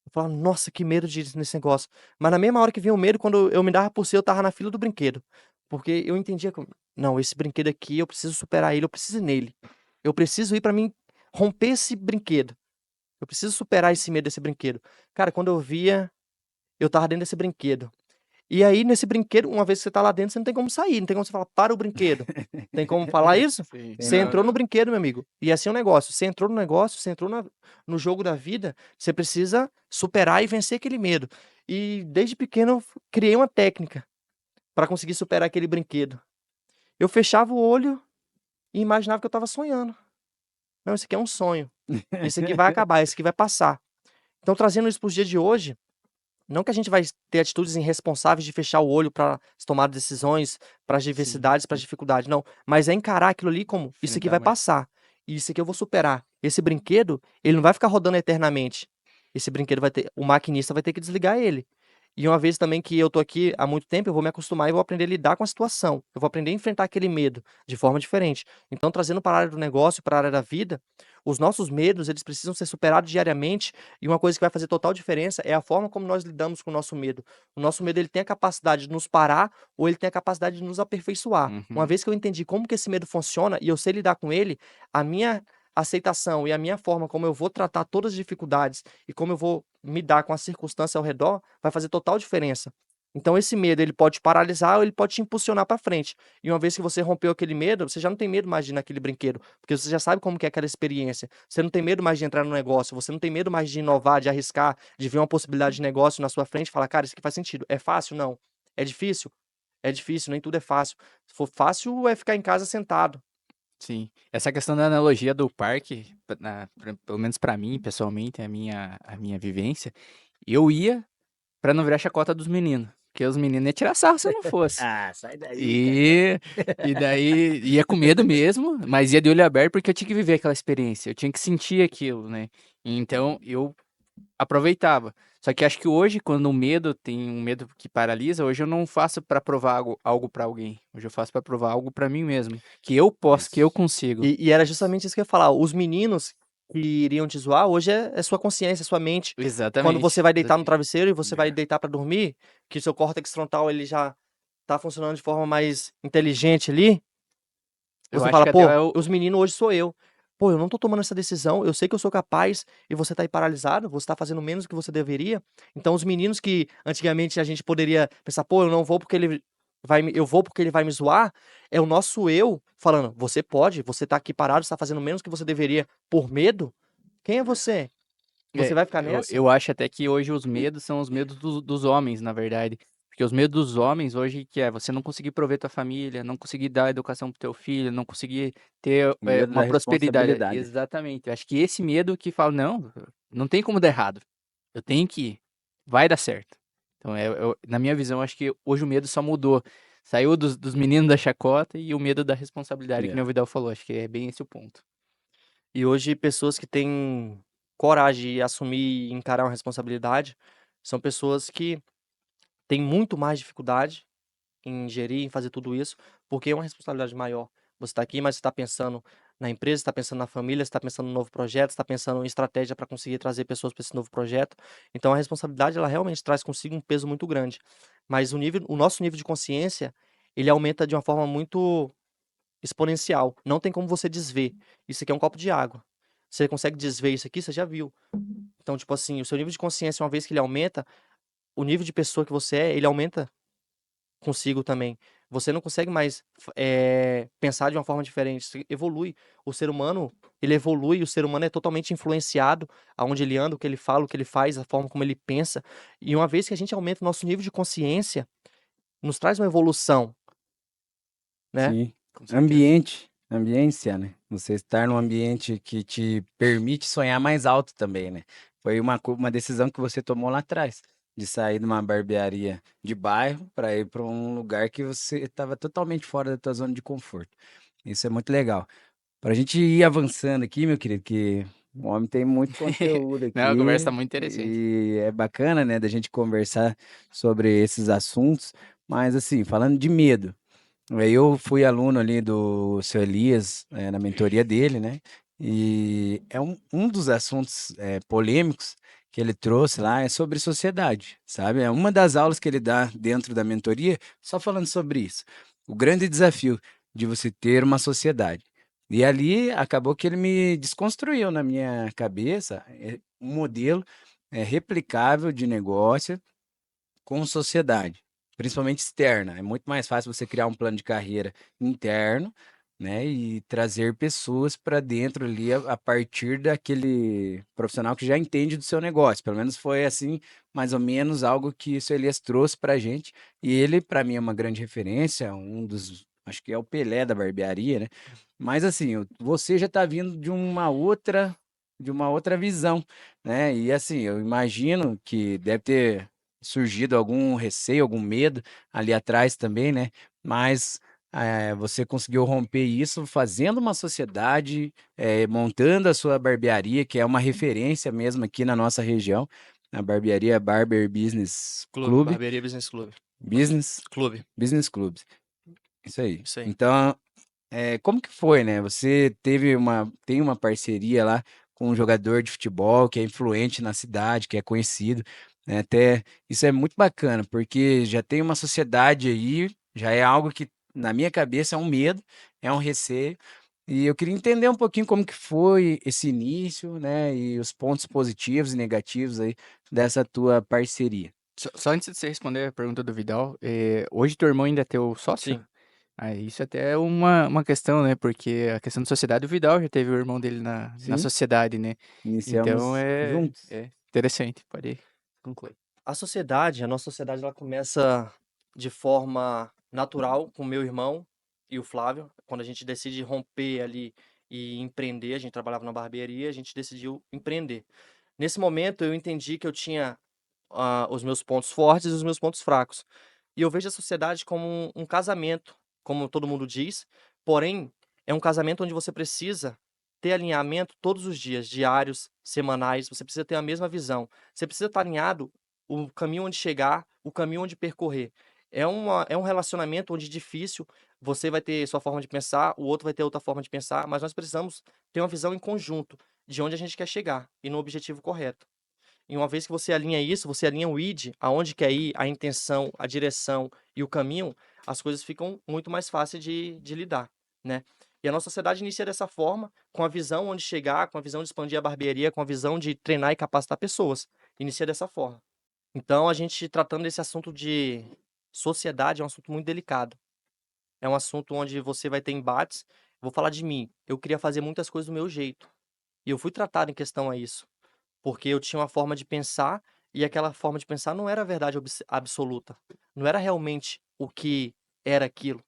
C: Eu falava, nossa, que medo nesse negócio. Mas na mesma hora que vinha o medo, quando eu me dava por si, eu tava na fila do brinquedo. Porque eu entendia que, não, esse brinquedo aqui, eu preciso superar ele, eu preciso ir nele. Eu preciso ir para mim romper esse brinquedo. Eu preciso superar esse medo desse brinquedo. Cara, quando eu via, eu tava dentro desse brinquedo. E aí, nesse brinquedo, uma vez que você tá lá dentro, você não tem como sair, não tem como você falar, para o brinquedo. Tem como falar isso?
A: Sim.
B: Tem
C: Você
B: não.
C: entrou no brinquedo, meu amigo. E assim é o negócio. Você entrou no negócio, você entrou no jogo da vida, você precisa superar e vencer aquele medo. E desde pequeno eu criei uma técnica para conseguir superar aquele brinquedo. Eu fechava o olho e imaginava que eu estava sonhando. Não, isso aqui é um sonho. Isso aqui vai acabar, isso aqui vai passar. Então, trazendo isso para os dias de hoje, não que a gente vai ter atitudes irresponsáveis de fechar o olho para tomar decisões, para as
A: Sim.
C: diversidades, para as dificuldades, não. Mas é encarar aquilo ali como isso aqui
A: Enfrentar
C: vai
A: mais.
C: passar. E isso aqui eu vou superar. Esse brinquedo, ele não vai ficar rodando eternamente. Esse brinquedo vai ter. O maquinista vai ter que desligar ele. E uma vez também que eu tô aqui há muito tempo, eu vou me acostumar e vou aprender a lidar com a situação. Eu vou aprender a enfrentar aquele medo de forma diferente. Então, trazendo para a área do negócio, para a área da vida, os nossos medos, eles precisam ser superados diariamente. E uma coisa que vai fazer total diferença é a forma como nós lidamos com o nosso medo. O nosso medo, ele tem a capacidade de nos parar ou ele tem a capacidade de nos aperfeiçoar. Uma
A: Uhum.
C: vez que eu entendi como que esse medo funciona e eu sei lidar com ele, a minha aceitação e a minha forma como eu vou tratar todas as dificuldades e como eu vou me dar com a circunstância ao redor vai fazer total diferença. Então esse medo, ele pode te paralisar ou ele pode te impulsionar para frente. E uma vez que você rompeu aquele medo, você já não tem medo mais de ir naquele brinquedo, porque você já sabe como que é aquela experiência. Você não tem medo mais de entrar no negócio, você não tem medo mais de inovar, de arriscar, de ver uma possibilidade de negócio na sua frente e falar, cara, isso aqui faz sentido. É fácil? Não. É difícil? É difícil, nem tudo é fácil. Se for fácil, é ficar em casa sentado.
A: Sim. Essa questão da analogia do parque, pelo menos pra mim, pessoalmente, a minha vivência, eu ia pra não virar chacota dos meninos. Porque os meninos iam tirar sarro se eu não fosse.
B: Ah, sai daí, cara.
A: E daí ia com medo mesmo, mas ia de olho aberto porque eu tinha que viver aquela experiência, eu tinha que sentir aquilo, né? Então eu aproveitava. Só que acho que hoje, quando o medo tem um medo que paralisa, hoje eu não faço pra provar algo para alguém. Hoje eu faço pra provar algo pra mim mesmo, que eu posso, que eu
B: Isso.
A: consigo.
C: E era justamente isso que eu ia falar. Os meninos que iriam te zoar, hoje é sua consciência, sua mente. Quando
A: Exatamente.
C: você vai deitar no
A: exatamente.
C: travesseiro e você vai
B: É.
C: deitar pra dormir, que seu córtex frontal ele já tá funcionando de forma mais inteligente ali,
A: Eu
C: você
A: acho
C: fala,
A: que até
C: pô, os meninos hoje sou eu. Pô, eu não tô tomando essa decisão, eu sei que eu sou capaz e você tá aí paralisado, você tá fazendo menos do que você deveria. Então, os meninos que antigamente a gente poderia pensar, pô, eu não vou porque ele eu vou porque ele vai me zoar, é o nosso eu falando, você pode, você tá aqui parado, você tá fazendo menos do que você deveria por medo? Quem é você? Você
A: É,
C: vai ficar
A: eu,
C: nessa?
A: eu acho até que hoje os medos são os medos dos homens, na verdade. Porque os medos dos homens hoje que é você não conseguir prover tua família, não conseguir dar educação pro teu filho, não conseguir ter
B: Medo da
A: uma prosperidade.
B: responsabilidade.
A: Exatamente. Eu acho que esse medo que fala, não tem como dar errado. Eu tenho que ir. Vai dar certo. Então, na minha visão, acho que hoje o medo só mudou. Saiu dos meninos da chacota e o medo da responsabilidade, que nem o
B: É.
A: Vidal falou. Acho que é bem esse o ponto.
C: E hoje, pessoas que têm coragem de assumir e encarar uma responsabilidade são pessoas que têm muito mais dificuldade em gerir, em fazer tudo isso, porque é uma responsabilidade maior. Você está aqui, mas você está pensando na empresa, está pensando na família, você está pensando no novo projeto, está pensando em estratégia para conseguir trazer pessoas para esse novo projeto. Então, a responsabilidade, ela realmente traz consigo um peso muito grande. Mas o nosso nível de consciência, ele aumenta de uma forma muito exponencial. Não tem como você desver. Isso aqui é um copo de água. Você consegue desver isso aqui, você já viu. Então, tipo assim, o seu nível de consciência, uma vez que ele aumenta, o nível de pessoa que você é, ele aumenta consigo também. Você não consegue mais pensar de uma forma diferente. Você evolui. O ser humano, ele evolui. O ser humano é totalmente influenciado aonde ele anda, o que ele fala, o que ele faz, a forma como ele pensa. E uma vez que a gente aumenta o nosso nível de consciência, nos traz uma evolução, né?
B: Sim.
A: Com certeza.
B: Ambiência, né? Você estar num ambiente que te permite sonhar mais alto também, né? Foi uma decisão que você tomou lá atrás, de sair de uma barbearia de bairro para ir para um lugar que você estava totalmente fora da tua zona de conforto. Isso é muito legal. Para a gente ir avançando aqui, meu querido, que o homem tem muito conteúdo
A: Não, a conversa
B: aqui
A: tá muito interessante.
B: e é bacana, né, da gente conversar sobre esses assuntos, mas assim, falando de medo. Eu fui aluno ali do seu Elias, na mentoria dele, né? E é um dos assuntos polêmicos que ele trouxe lá é sobre sociedade, sabe? É uma das aulas que ele dá dentro da mentoria, só falando sobre isso. O grande desafio de você ter uma sociedade. E ali acabou que ele me desconstruiu na minha cabeça um modelo replicável de negócio com sociedade, principalmente externa. É muito mais fácil você criar um plano de carreira interno, né, e trazer pessoas para dentro ali a partir daquele profissional que já entende do seu negócio. Pelo menos foi assim, mais ou menos algo que o seu Elias trouxe para a gente. E ele, para mim, é uma grande referência, um dos, acho que é o Pelé da barbearia, né? Mas assim, você já está vindo de uma outra visão, né? E assim, eu imagino que deve ter surgido algum receio, algum medo ali atrás também, né? Mas você conseguiu romper isso fazendo uma sociedade, montando a sua barbearia, que é uma referência mesmo aqui na nossa região, a barbearia Barber Business
C: Clube,
B: Club,
C: Barbearia Business Club.
B: Business,
C: Clube,
B: Business Clubs. Isso aí.
C: isso aí.
B: Então, como que foi, né? Você tem uma parceria lá com um jogador de futebol que é influente na cidade, que é conhecido, né? Até isso é muito bacana, porque já tem uma sociedade aí, já é algo que na minha cabeça é um medo, é um receio, e eu queria entender um pouquinho como que foi esse início, né? E os pontos positivos e negativos aí dessa tua parceria.
A: Só antes de você responder a pergunta do Vidal, hoje teu irmão ainda é teu sócio?
C: Sim.
A: Ah, isso até é uma questão, né? Porque a questão de sociedade, o Vidal já teve o irmão dele na
B: Sim,
A: sociedade, né? Então
B: iniciamos juntos.
A: é interessante, pode concluir.
C: A nossa sociedade, ela começa de forma natural com o meu irmão e o Flávio. Quando a gente decide romper ali e empreender, a gente trabalhava na barbearia, a gente decidiu empreender. Nesse momento, eu entendi que eu tinha os meus pontos fortes e os meus pontos fracos. E eu vejo a sociedade como um casamento, como todo mundo diz, porém, é um casamento onde você precisa ter alinhamento todos os dias, diários, semanais, você precisa ter a mesma visão. Você precisa estar alinhado o caminho onde chegar, o caminho onde percorrer. É um relacionamento onde difícil, você vai ter sua forma de pensar, o outro vai ter outra forma de pensar, mas nós precisamos ter uma visão em conjunto de onde a gente quer chegar e no objetivo correto. E uma vez que você alinha isso, você alinha o id, aonde quer ir, a intenção, a direção e o caminho, as coisas ficam muito mais fáceis de lidar, né? E a nossa sociedade inicia dessa forma, com a visão onde chegar, com a visão de expandir a barbearia, com a visão de treinar e capacitar pessoas. Inicia dessa forma. Então, a gente tratando desse assunto de sociedade é um assunto muito delicado. É um assunto onde você vai ter embates. Vou falar de mim. Eu queria fazer muitas coisas do meu jeito. E eu fui tratado em questão a isso. Porque eu tinha uma forma de pensar e aquela forma de pensar não era a verdade absoluta. Não era realmente o que era aquilo.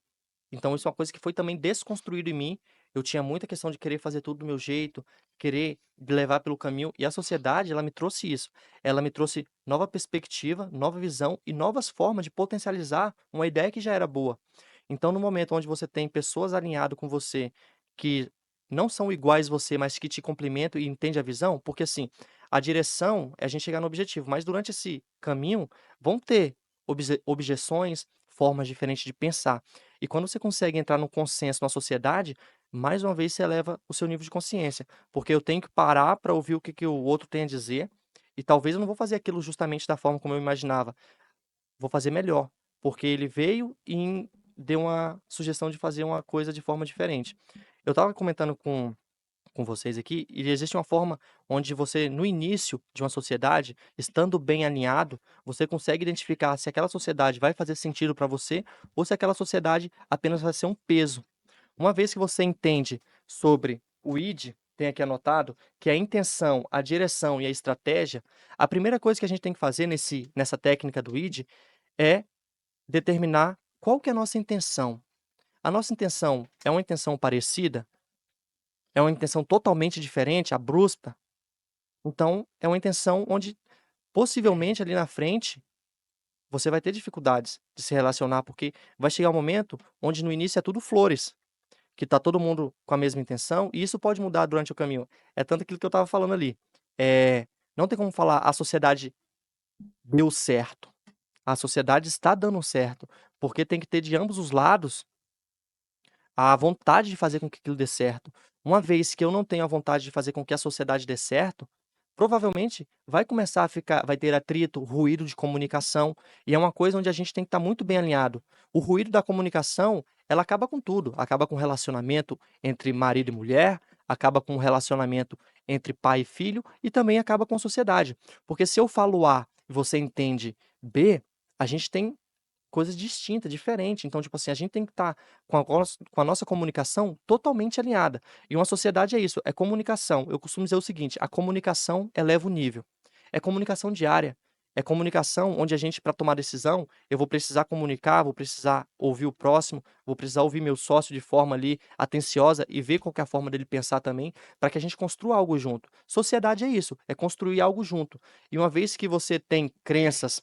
C: Então isso é uma coisa que foi também desconstruído em mim. Eu tinha muita questão de querer fazer tudo do meu jeito, querer levar pelo caminho. E a sociedade, ela me trouxe isso. Ela me trouxe nova perspectiva, nova visão e novas formas de potencializar uma ideia que já era boa. Então, no momento onde você tem pessoas alinhadas com você que não são iguais você, mas que te complementam e entendem a visão, porque assim, a direção é a gente chegar no objetivo, mas durante esse caminho vão ter objeções, formas diferentes de pensar. E quando você consegue entrar num consenso na sociedade, mais uma vez você eleva o seu nível de consciência, porque eu tenho que parar para ouvir o que, que o outro tem a dizer, e talvez eu não vou fazer aquilo justamente da forma como eu imaginava, vou fazer melhor, porque ele veio e deu uma sugestão de fazer uma coisa de forma diferente. Eu estava comentando com vocês aqui, e existe uma forma onde você, no início de uma sociedade, estando bem alinhado, você consegue identificar se aquela sociedade vai fazer sentido para você ou se aquela sociedade apenas vai ser um peso. Uma vez que você entende sobre o ID, tem aqui anotado, que é a intenção, a direção e a estratégia, a primeira coisa que a gente tem que fazer nessa técnica do ID é determinar qual que é a nossa intenção. A nossa intenção é uma intenção parecida? É uma intenção totalmente diferente, abrupta? Então, é uma intenção onde, possivelmente, ali na frente, você vai ter dificuldades de se relacionar, porque vai chegar um momento onde no início é tudo flores, que tá todo mundo com a mesma intenção, e isso pode mudar durante o caminho. É tanto aquilo que eu estava falando ali. Não tem como falar a sociedade deu certo. A sociedade está dando certo, porque tem que ter de ambos os lados a vontade de fazer com que aquilo dê certo. Uma vez que eu não tenho a vontade de fazer com que a sociedade dê certo, provavelmente vai começar a ficar, vai ter atrito, ruído de comunicação, e é uma coisa onde a gente tem que estar muito bem alinhado. O ruído da comunicação, ela acaba com tudo, acaba com o relacionamento entre marido e mulher, acaba com o relacionamento entre pai e filho e também acaba com a sociedade. Porque se eu falo A e você entende B, a gente tem coisas distintas, diferentes. Então, tipo assim, a gente tem que estar com a nossa comunicação totalmente alinhada. E uma sociedade é isso, é comunicação. Eu costumo dizer o seguinte: a comunicação eleva o nível. É comunicação diária. É comunicação onde a gente, para tomar decisão, eu vou precisar comunicar, vou precisar ouvir o próximo, vou precisar ouvir meu sócio de forma ali atenciosa e ver qual que é a forma dele pensar também, para que a gente construa algo junto. Sociedade é isso, é construir algo junto. E uma vez que você tem crenças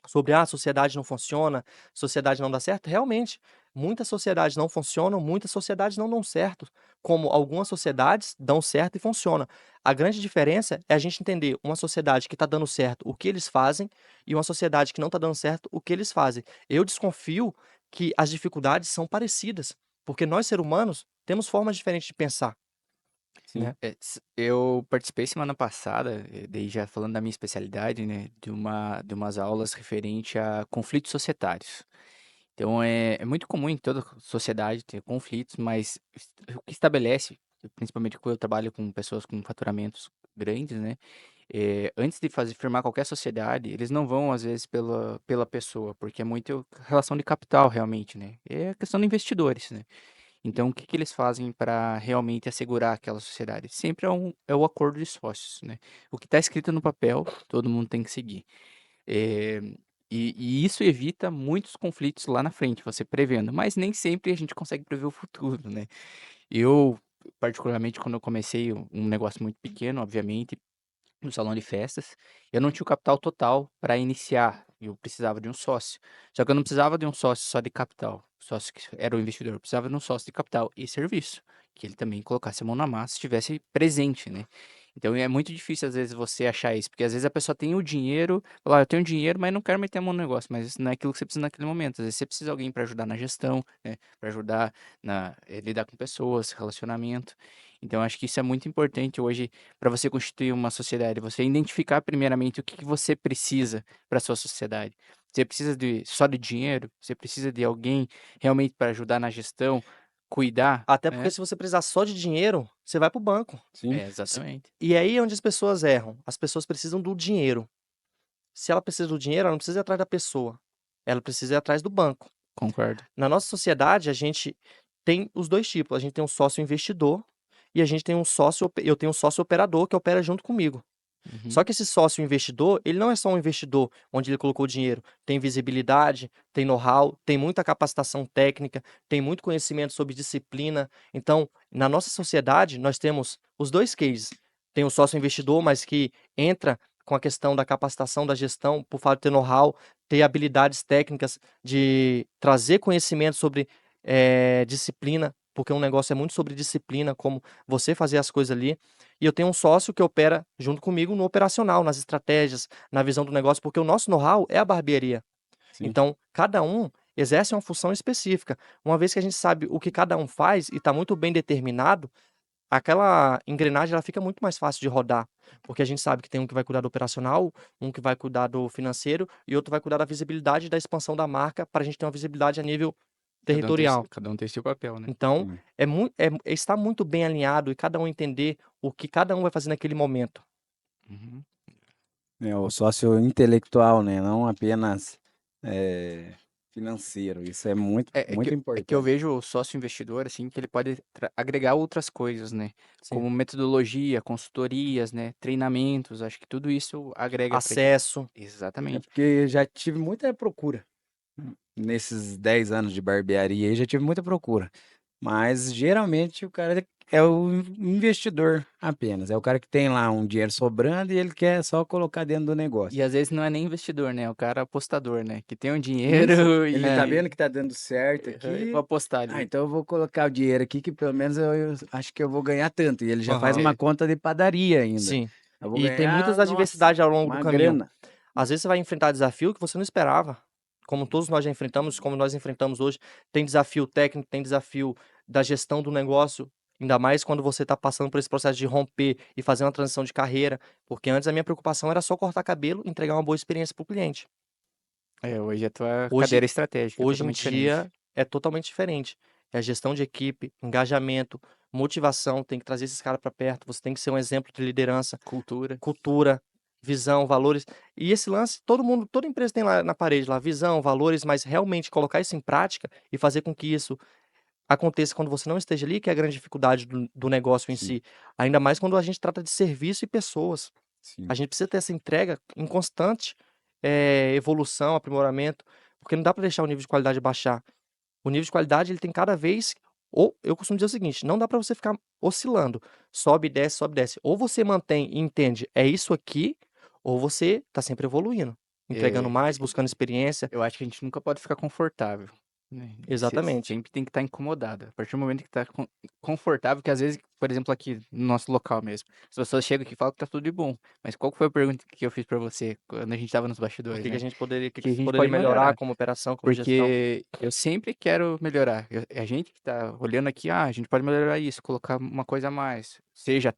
C: sobre a sociedade não funciona, sociedade não dá certo, realmente, muitas sociedades não funcionam, muitas sociedades não dão certo, como algumas sociedades dão certo e funcionam. A grande diferença é a gente entender uma sociedade que está dando certo, o que eles fazem, e uma sociedade que não está dando certo, o que eles fazem. Eu desconfio que as dificuldades são parecidas, porque nós, seres humanos, temos formas diferentes de pensar,
A: Sim,
C: né?
A: eu participei semana passada, daí já falando da minha especialidade, né, de umas aulas referente a conflitos societários. Então é muito comum em toda sociedade ter conflitos, mas o que estabelece, principalmente quando eu trabalho com pessoas com faturamentos grandes, né, antes de fazer firmar qualquer sociedade, eles não vão às vezes pela pessoa, porque é muito relação de capital realmente, né? É questão de investidores, né? Então, o que que eles fazem para realmente assegurar aquela sociedade? Sempre é o acordo de sócios, né? O que está escrito no papel, todo mundo tem que seguir. Eh, e isso evita muitos conflitos lá na frente, você prevendo, mas nem sempre a gente consegue prever o futuro, né? Eu, particularmente, quando eu comecei um negócio muito pequeno, obviamente, no salão de festas. Eu não tinha o capital total para iniciar, eu precisava de um sócio. Só que eu não precisava de um sócio só de capital, sócio que era o investidor, eu precisava de um sócio de capital e serviço, que ele também colocasse a mão na massa, estivesse presente, né? Então é muito difícil às vezes você achar isso, porque às vezes a pessoa tem o dinheiro, fala, eu tenho dinheiro, mas não quero meter a mão no negócio, mas isso não é aquilo que você precisa naquele momento. Às vezes você precisa de alguém para ajudar na gestão, né? Para ajudar na lidar com pessoas, relacionamento. Então acho que isso é muito importante hoje para você constituir uma sociedade, você identificar primeiramente o que que você precisa para sua sociedade. Você precisa só de dinheiro? Você precisa de alguém realmente para ajudar na gestão, cuidar,
C: Até porque
A: né?
C: se você precisar só de dinheiro, você vai pro banco.
B: Sim.
A: Exatamente.
C: E aí é onde as pessoas erram. As pessoas precisam do dinheiro. Se ela precisa do dinheiro, ela não precisa ir atrás da pessoa. Ela precisa ir atrás do banco.
A: Concordo.
C: Na nossa sociedade, a gente tem os dois tipos. A gente tem um sócio investidor e a gente tem um sócio, eu tenho um sócio operador que opera junto comigo.
A: Uhum.
C: Só que esse sócio investidor, ele não é só um investidor onde ele colocou dinheiro. Tem visibilidade, tem know-how, tem muita capacitação técnica, tem muito conhecimento sobre disciplina. Então, na nossa sociedade, nós temos os dois cases. Tem o sócio investidor, mas que entra com a questão da capacitação da gestão, por fato de ter know-how, ter habilidades técnicas de trazer conhecimento sobre disciplina, porque um negócio é muito sobre disciplina, como você fazer as coisas ali. E eu tenho um sócio que opera junto comigo no operacional, nas estratégias, na visão do negócio, porque o nosso know-how é a barbearia.
B: Sim.
C: Então, cada um exerce uma função específica. Uma vez que a gente sabe o que cada um faz e está muito bem determinado, aquela engrenagem ela fica muito mais fácil de rodar. Porque a gente sabe que tem um que vai cuidar do operacional, um que vai cuidar do financeiro e outro vai cuidar da visibilidade e da expansão da marca para a gente ter uma visibilidade a nível territorial.
A: Cada um tem seu papel, né?
C: Então,
B: Sim.
C: é estar muito bem alinhado e cada um entender o que cada um vai fazer naquele momento.
A: Uhum.
B: É o sócio intelectual, né? Não apenas financeiro. Isso é muito,
A: É
B: muito
A: que eu
B: importante.
A: vejo o sócio investidor, assim, que ele pode agregar outras coisas, né?
C: Sim.
A: Como metodologia, consultorias, né? Treinamentos, acho que tudo isso agrega pra equipe.
C: Acesso.
B: É
A: Exatamente.
B: porque já tive muita procura. Nesses 10 anos de barbearia aí, já tive muita procura. Mas geralmente o cara é o investidor apenas. É o cara que tem lá um dinheiro sobrando e ele quer só colocar dentro do negócio.
A: E às vezes não é nem investidor, né? É o cara apostador, né? Que tem um
B: Isso.
A: dinheiro
B: Ele tá
A: e
B: vendo que tá dando certo
A: vou
B: aqui.
A: apostar
B: Ah,
A: ali.
B: então eu vou colocar o dinheiro aqui que pelo menos eu acho que eu vou ganhar tanto. E ele já faz
C: Aham.
B: uma conta de padaria ainda.
C: Sim.
B: Eu vou
C: E tem muitas
B: ganhar, nossa,
C: adversidades ao longo do
B: uma
C: caminho.
B: grana.
C: Às vezes você vai enfrentar desafio que você não esperava. Como todos nós já enfrentamos, como nós enfrentamos hoje, tem desafio técnico, tem desafio da gestão do negócio, ainda mais quando você está passando por esse processo de romper e fazer uma transição de carreira, porque antes a minha preocupação era só cortar cabelo e entregar uma boa experiência para o cliente.
A: É, hoje a tua
C: Hoje,
A: cadeira estratégica é
C: hoje em
A: totalmente diferente.
C: dia é totalmente diferente. É a gestão de equipe, engajamento, motivação, tem que trazer esses caras para perto, você tem que ser um exemplo de liderança,
A: Cultura.
C: cultura, visão, valores. E esse lance, todo mundo, toda empresa tem lá na parede, lá, visão, valores, mas realmente colocar isso em prática e fazer com que isso aconteça quando você não esteja ali, que é a grande dificuldade do negócio em
B: Sim,
C: si. Ainda mais quando a gente trata de serviço e pessoas.
B: sim.
C: A gente precisa ter essa entrega em constante evolução, aprimoramento, porque não dá para deixar o nível de qualidade baixar. O nível de qualidade ele tem cada vez. Ou eu costumo dizer o seguinte: não dá para você ficar oscilando, sobe, desce, sobe, desce. Ou você mantém e entende, é isso aqui, ou você está sempre evoluindo, entregando
A: É,
C: mais, buscando experiência.
A: eu acho que a gente nunca pode ficar confortável, né?
C: Exatamente.
A: Sempre tem que estar incomodado. A partir do momento que tá confortável, que às vezes, por exemplo, aqui no nosso local mesmo, as pessoas chegam aqui e falam que tá tudo de bom. Mas qual que foi a pergunta que eu fiz pra você quando a gente tava nos
C: O
A: bastidores,
C: que, que a
A: né?
C: gente poderia,
A: Que a
C: você
A: gente
C: poderia
A: pode
C: melhorar
A: melhorar.
C: como operação, como gestão?
A: Porque eu sempre quero melhorar. A gente que tá olhando aqui, a gente pode melhorar isso, colocar uma coisa a mais. Seja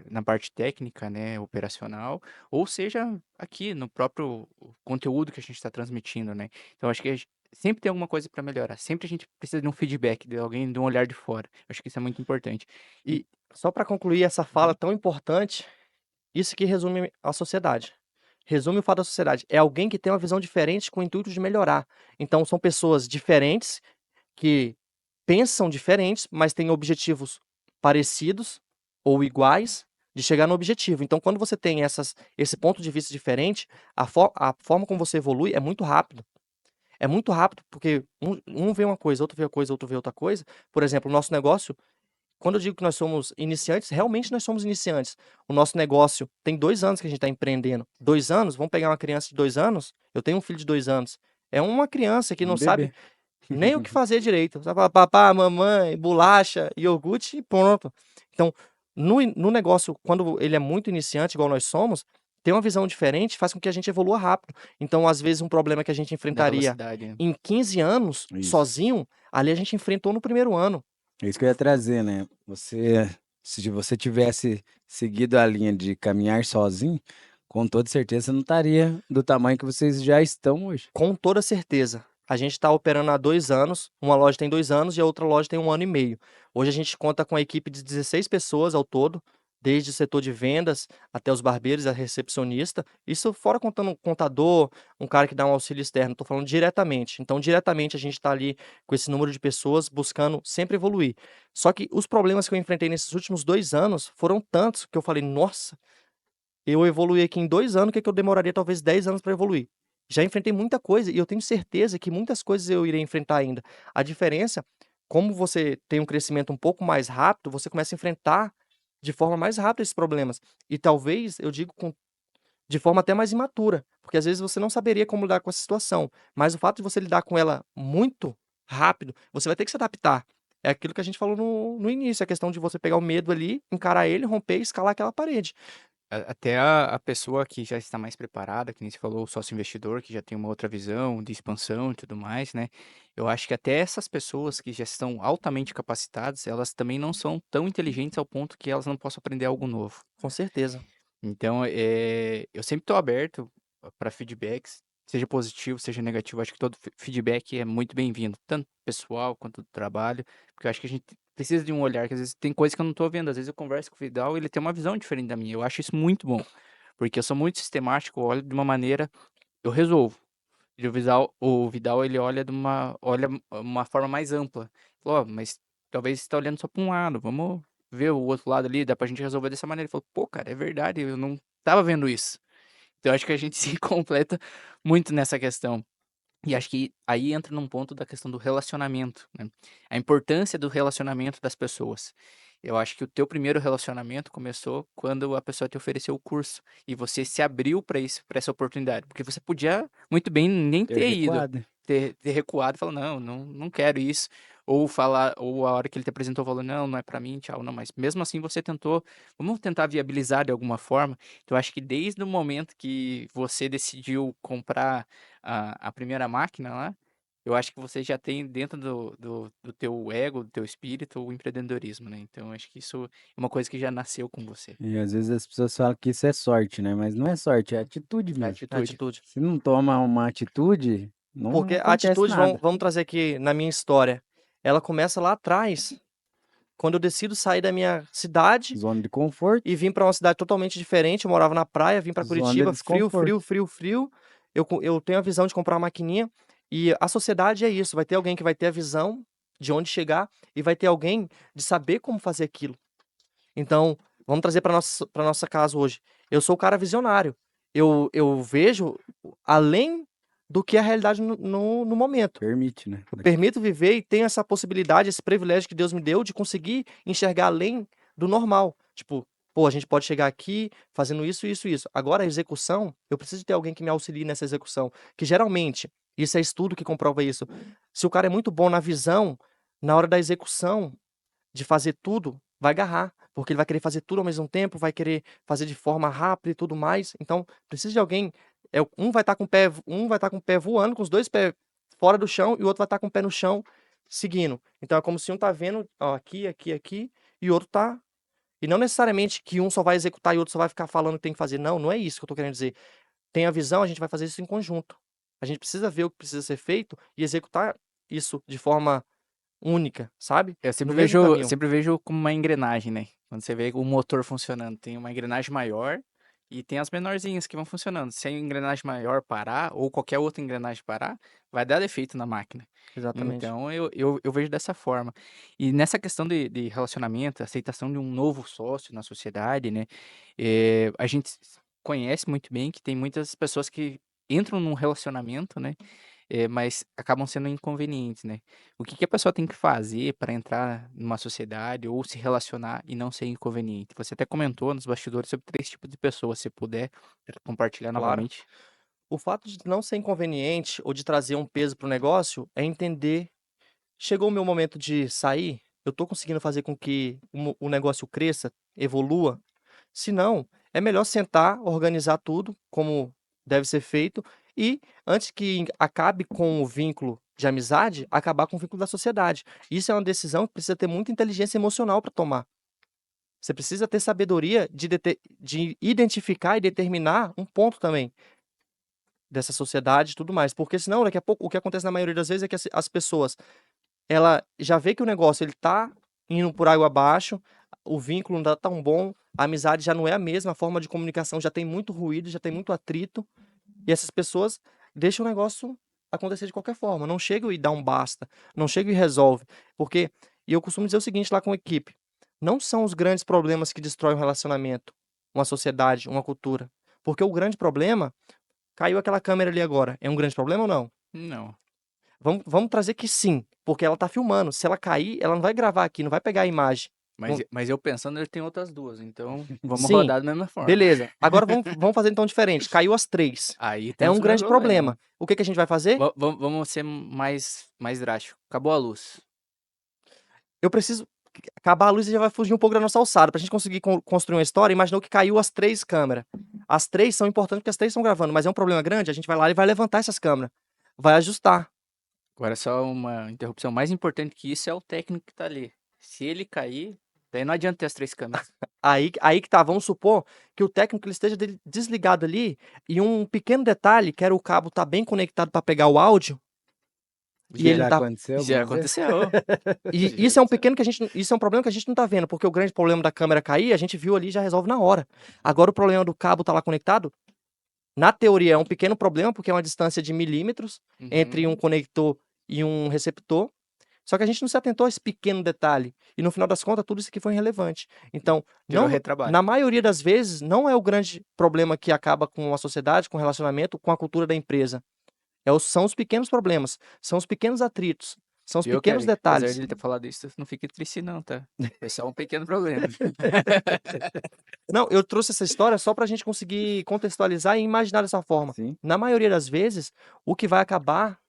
A: na parte técnica, né, operacional, ou seja aqui no próprio conteúdo que a gente está transmitindo, né? Então acho que sempre tem alguma coisa para melhorar. Sempre a gente precisa de um feedback de alguém, de um olhar de fora. Acho que isso é muito importante. E
C: E só para concluir essa fala tão importante, isso que resume a sociedade. Resume o fato da sociedade. É alguém que tem uma visão diferente com o intuito de melhorar. Então, são pessoas diferentes que pensam diferentes, mas têm objetivos parecidos ou iguais de chegar no objetivo. Então, quando você tem esse ponto de vista diferente, a forma como você evolui é muito rápido. É muito rápido porque um vê uma coisa, outro vê uma coisa, outro vê outra coisa. Por exemplo, o nosso negócio quando eu digo que nós somos iniciantes, realmente nós somos iniciantes. O nosso negócio tem 2 anos que a gente está empreendendo. 2 anos, vamos pegar uma criança de 2 anos, eu tenho um filho de 2 anos. É uma criança que
B: Um
C: não sabe
B: bebê.
C: nem o que fazer direito. Só fala papá, mamãe, bolacha, iogurte e pronto. Então, no negócio, quando ele é muito iniciante, igual nós somos, ter uma visão diferente faz com que a gente evolua rápido. Então, às vezes, um problema que a gente
A: Da
C: enfrentaria
A: velocidade, né?
C: em 15 anos,
B: Isso.
C: sozinho, ali a gente enfrentou no primeiro ano.
B: É isso que eu ia trazer, né? Se você tivesse seguido a linha de caminhar sozinho, com toda certeza você não estaria do tamanho que vocês já estão hoje.
C: Com toda certeza. A gente está operando há 2 anos, uma loja tem 2 anos e a outra loja tem 1 ano e meio. Hoje a gente conta com a equipe de 16 pessoas ao todo, desde o setor de vendas até os barbeiros, a recepcionista. Isso fora contando um contador, um cara que dá um auxílio externo, estou falando diretamente. Então, diretamente a gente está ali com esse número de pessoas buscando sempre evoluir. Só que os problemas que eu enfrentei nesses últimos 2 anos foram tantos que eu falei, nossa, eu evoluí aqui em 2 anos, o que que eu demoraria talvez 10 anos para evoluir. Já enfrentei muita coisa e eu tenho certeza que muitas coisas eu irei enfrentar ainda. A diferença, como você tem um crescimento um pouco mais rápido, você começa a enfrentar de forma mais rápida esses problemas. E talvez, eu digo de forma até mais imatura, porque às vezes você não saberia como lidar com essa situação, mas o fato de você lidar com ela muito rápido, você vai ter que se adaptar. É aquilo que a gente falou no início, a questão de você pegar o medo ali, encarar ele, romper e escalar aquela parede.
A: Até a pessoa que já está mais preparada, que nem você falou, o sócio investidor, que já tem uma outra visão de expansão e tudo mais, né? Eu acho que até essas pessoas que já estão altamente capacitadas, elas também não são tão inteligentes ao ponto que elas não possam aprender algo novo.
C: Com certeza.
A: Então, eu sempre estou aberto para feedbacks, seja positivo, seja negativo. Acho que todo feedback é muito bem-vindo, tanto pessoal quanto do trabalho, porque eu acho que a gente precisa de um olhar, que às vezes tem coisas que eu não estou vendo. Às vezes eu converso com o Vidal e ele tem uma visão diferente da minha. Eu acho isso muito bom, porque eu sou muito sistemático, eu olho de uma maneira, eu resolvo. E o Vidal, ele olha uma forma mais ampla. Falou, ó, mas talvez você tá olhando só para um lado, vamos ver o outro lado ali, dá pra gente resolver dessa maneira. Ele falou, pô, cara, é verdade, eu não tava vendo isso. Então eu acho que a gente se completa muito nessa questão. E acho que aí entra num ponto da questão do relacionamento, né? A importância do relacionamento das pessoas. Eu acho que o teu primeiro relacionamento começou quando a pessoa te ofereceu o curso e você se abriu para isso, para essa oportunidade, porque você podia muito bem nem
B: Ter
A: ter ido,
B: recuado.
A: ter recuado e falar não, não quero isso, ou falar, ou a hora que ele te apresentou falou não, não é para mim, tchau, não, mas mesmo assim você tentou, vamos tentar viabilizar de alguma forma. Então eu acho que desde o momento que você decidiu comprar a primeira máquina lá, eu acho que você já tem dentro do teu ego, do teu espírito, o empreendedorismo, né? Então, eu acho que isso é uma coisa que já nasceu com você.
B: E às vezes as pessoas falam que isso é sorte, né? Mas não é sorte, é atitude
A: É
B: mesmo.
A: atitude.
C: Atitude.
B: Se não toma uma atitude, não
C: Porque a
B: acontece
C: atitude, vamos,
B: nada.
C: vamos trazer aqui na minha história, ela começa lá atrás, quando eu decido sair da minha cidade
B: Zona de conforto,
C: e vim para uma cidade totalmente diferente. Eu morava na praia, vim para
B: zona de
C: Curitiba, frio, frio,
B: desconforto.
C: frio, frio. Eu tenho a visão de comprar uma maquininha e a sociedade é isso. Vai ter alguém que vai ter a visão de onde chegar e vai ter alguém de saber como fazer aquilo. Então, vamos trazer para nossa casa hoje. Eu sou o cara visionário. Eu vejo além do que é a realidade no momento.
B: Permite, né?
C: Eu permito viver e tenho essa possibilidade, esse privilégio que Deus me deu de conseguir enxergar além do normal. Tipo, pô, a gente pode chegar aqui fazendo isso, isso, isso. Agora, a execução, eu preciso ter alguém que me auxilie nessa execução. Que geralmente, isso é estudo que comprova isso. Se o cara é muito bom na visão, na hora da execução, de fazer tudo, vai agarrar. Porque ele vai querer fazer tudo ao mesmo tempo, vai querer fazer de forma rápida e tudo mais. Então, precisa de alguém. Um vai estar com o pé, um vai estar com o pé voando, com os dois pés fora do chão, e o outro vai estar com o pé no chão, seguindo. Então é como se um tá vendo, ó, aqui, aqui, aqui, e o outro tá. E não necessariamente que um só vai executar e o outro só vai ficar falando o que tem que fazer. Não, não é isso que eu tô querendo dizer. Tem a visão, a gente vai fazer isso em conjunto. A gente precisa ver o que precisa ser feito e executar isso de forma única, sabe?
A: Eu
C: No
A: sempre
C: mesmo
A: vejo,
C: caminho.
A: sempre vejo como uma engrenagem, né? Quando você vê o motor funcionando, tem uma engrenagem maior e tem as menorzinhas que vão funcionando. Se a engrenagem maior parar, ou qualquer outra engrenagem parar, vai dar defeito na máquina.
C: Exatamente.
A: Então, eu vejo dessa forma. E nessa questão de relacionamento, aceitação de um novo sócio na sociedade, né? A gente conhece muito bem que tem muitas pessoas que entram num relacionamento, né? mas acabam sendo inconvenientes, né. O que que a pessoa tem que fazer para entrar numa sociedade ou se relacionar e não ser inconveniente? Você até comentou nos bastidores sobre 3 tipos de pessoas, se puder compartilhar
C: Claro.
A: novamente.
C: O fato de não ser inconveniente ou de trazer um peso para o negócio é entender, chegou o meu momento de sair, eu estou conseguindo fazer com que o negócio cresça, evolua. Se não, é melhor sentar, organizar tudo como deve ser feito e, antes que acabe com o vínculo de amizade, acabar com o vínculo da sociedade. Isso é uma decisão que precisa ter muita inteligência emocional para tomar. Você precisa ter sabedoria de identificar e determinar um ponto também dessa sociedade e tudo mais, porque senão daqui a pouco o que acontece na maioria das vezes é que as pessoas, ela já vê que o negócio ele tá indo por água abaixo, o vínculo não tá tão bom, a amizade já não é a mesma, a forma de comunicação já tem muito ruído, já tem muito atrito, e essas pessoas deixam o negócio acontecer de qualquer forma, não chegam e dá um basta, não chegam e resolve, porque e eu costumo dizer o seguinte lá com a equipe, não são os grandes problemas que destroem um relacionamento, uma sociedade, uma cultura, porque o grande problema, caiu aquela câmera ali agora, é um grande problema ou não?
A: Não.
C: Vamos trazer que sim, porque ela tá filmando. Se ela cair, ela não vai gravar aqui, não vai pegar a imagem.
A: Mas
C: Não
A: e mas eu pensando, ele tem outras 2, então vamos
C: sim,
A: rodar da mesma forma.
C: beleza. Agora vamos fazer então diferente. Caiu as 3.
A: Aí
C: É
A: temos
C: um
A: o mesmo
C: grande
A: problema.
C: problema. O que que a gente vai fazer?
A: Vamos ser mais drástico. Acabou a luz.
C: Eu preciso acabar a luz e já vai fugir um pouco da nossa alçada. Pra gente conseguir construir uma história, imaginou que caiu as 3 câmeras. As 3 são importantes porque as 3 estão gravando, mas é um problema grande, a gente vai lá e vai levantar essas câmeras. Vai ajustar.
A: Agora só uma interrupção, mais importante que isso é o técnico que tá ali. Se ele cair, daí não adianta ter as 3 câmeras.
C: Aí que tá, vamos supor que o técnico ele esteja desligado ali e um pequeno detalhe, que era o cabo tá bem conectado para pegar o áudio, e ele
B: Já
C: tá
B: aconteceu
A: Já
B: alguma vez?
A: aconteceu.
C: e
A: Já
C: isso é um
A: aconteceu.
C: pequeno que a gente isso é um problema que a gente não tá vendo, porque o grande problema da câmera cair, a gente viu ali e já resolve na hora. Agora o problema do cabo tá lá conectado, na teoria é um pequeno problema, porque é uma distância de milímetros entre um
A: Uhum.
C: conector e um receptor, só que a gente não se atentou a esse pequeno detalhe, e no final das contas tudo isso aqui foi irrelevante. Então,
A: Gerou
C: não
A: retrabalho.
C: na maioria das vezes, não é o grande problema que acaba com a sociedade, com o relacionamento, com a cultura da empresa. São os pequenos problemas, são os pequenos atritos, são os
A: Viu,
C: pequenos
A: Kelly? Apesar de
C: detalhes.
A: ele ter falado isso, não fique triste não, tá? Foi só um pequeno problema.
C: Não, eu trouxe essa história só para a gente conseguir contextualizar e imaginar dessa forma.
B: Sim.
C: Na maioria das vezes, o que vai acabar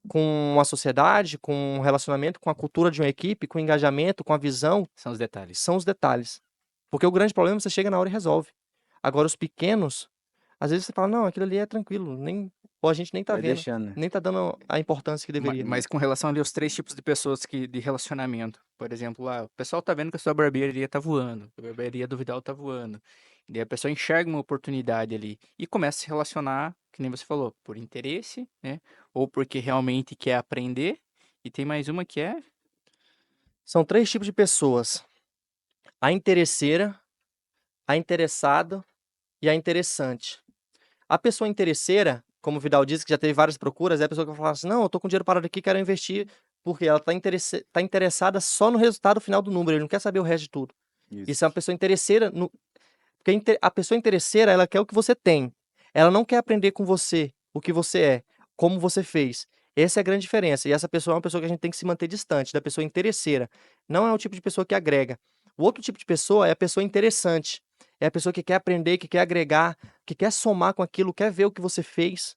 C: com a sociedade, com o relacionamento, com a cultura de uma equipe, com o engajamento, com a visão,
A: São os detalhes.
C: são os detalhes. Porque o grande problema você chega na hora e resolve. Agora, os pequenos, às vezes você fala, não, aquilo ali é tranquilo, ou a gente nem tá
B: Vai
C: vendo,
B: deixando, né?
C: nem tá dando a importância que deveria.
A: Mas com relação ali aos 3 tipos de pessoas de relacionamento, por exemplo, lá, o pessoal tá vendo que a sua barbearia tá voando, a barbearia do Vidal tá voando. E daí a pessoa enxerga uma oportunidade ali e começa a se relacionar, que nem você falou, por interesse, né? Ou porque realmente quer aprender. E tem mais uma que é
C: São 3 tipos de pessoas: a interesseira, a interessada e a interessante. A pessoa interesseira, como o Vidal disse, que já teve várias procuras, é a pessoa que vai falar assim, não, eu tô com dinheiro parado aqui, quero investir, porque ela tá interessada só no resultado final do número, ele não quer saber o resto de tudo. Isso é uma pessoa interesseira, porque a pessoa interesseira, ela quer o que você tem. Ela não quer aprender com você o que você é, como você fez. Essa é a grande diferença. E essa pessoa é uma pessoa que a gente tem que se manter distante, da pessoa interesseira. Não é o tipo de pessoa que agrega. O outro tipo de pessoa é a pessoa interessante. É a pessoa que quer aprender, que quer agregar, que quer somar com aquilo, quer ver o que você fez,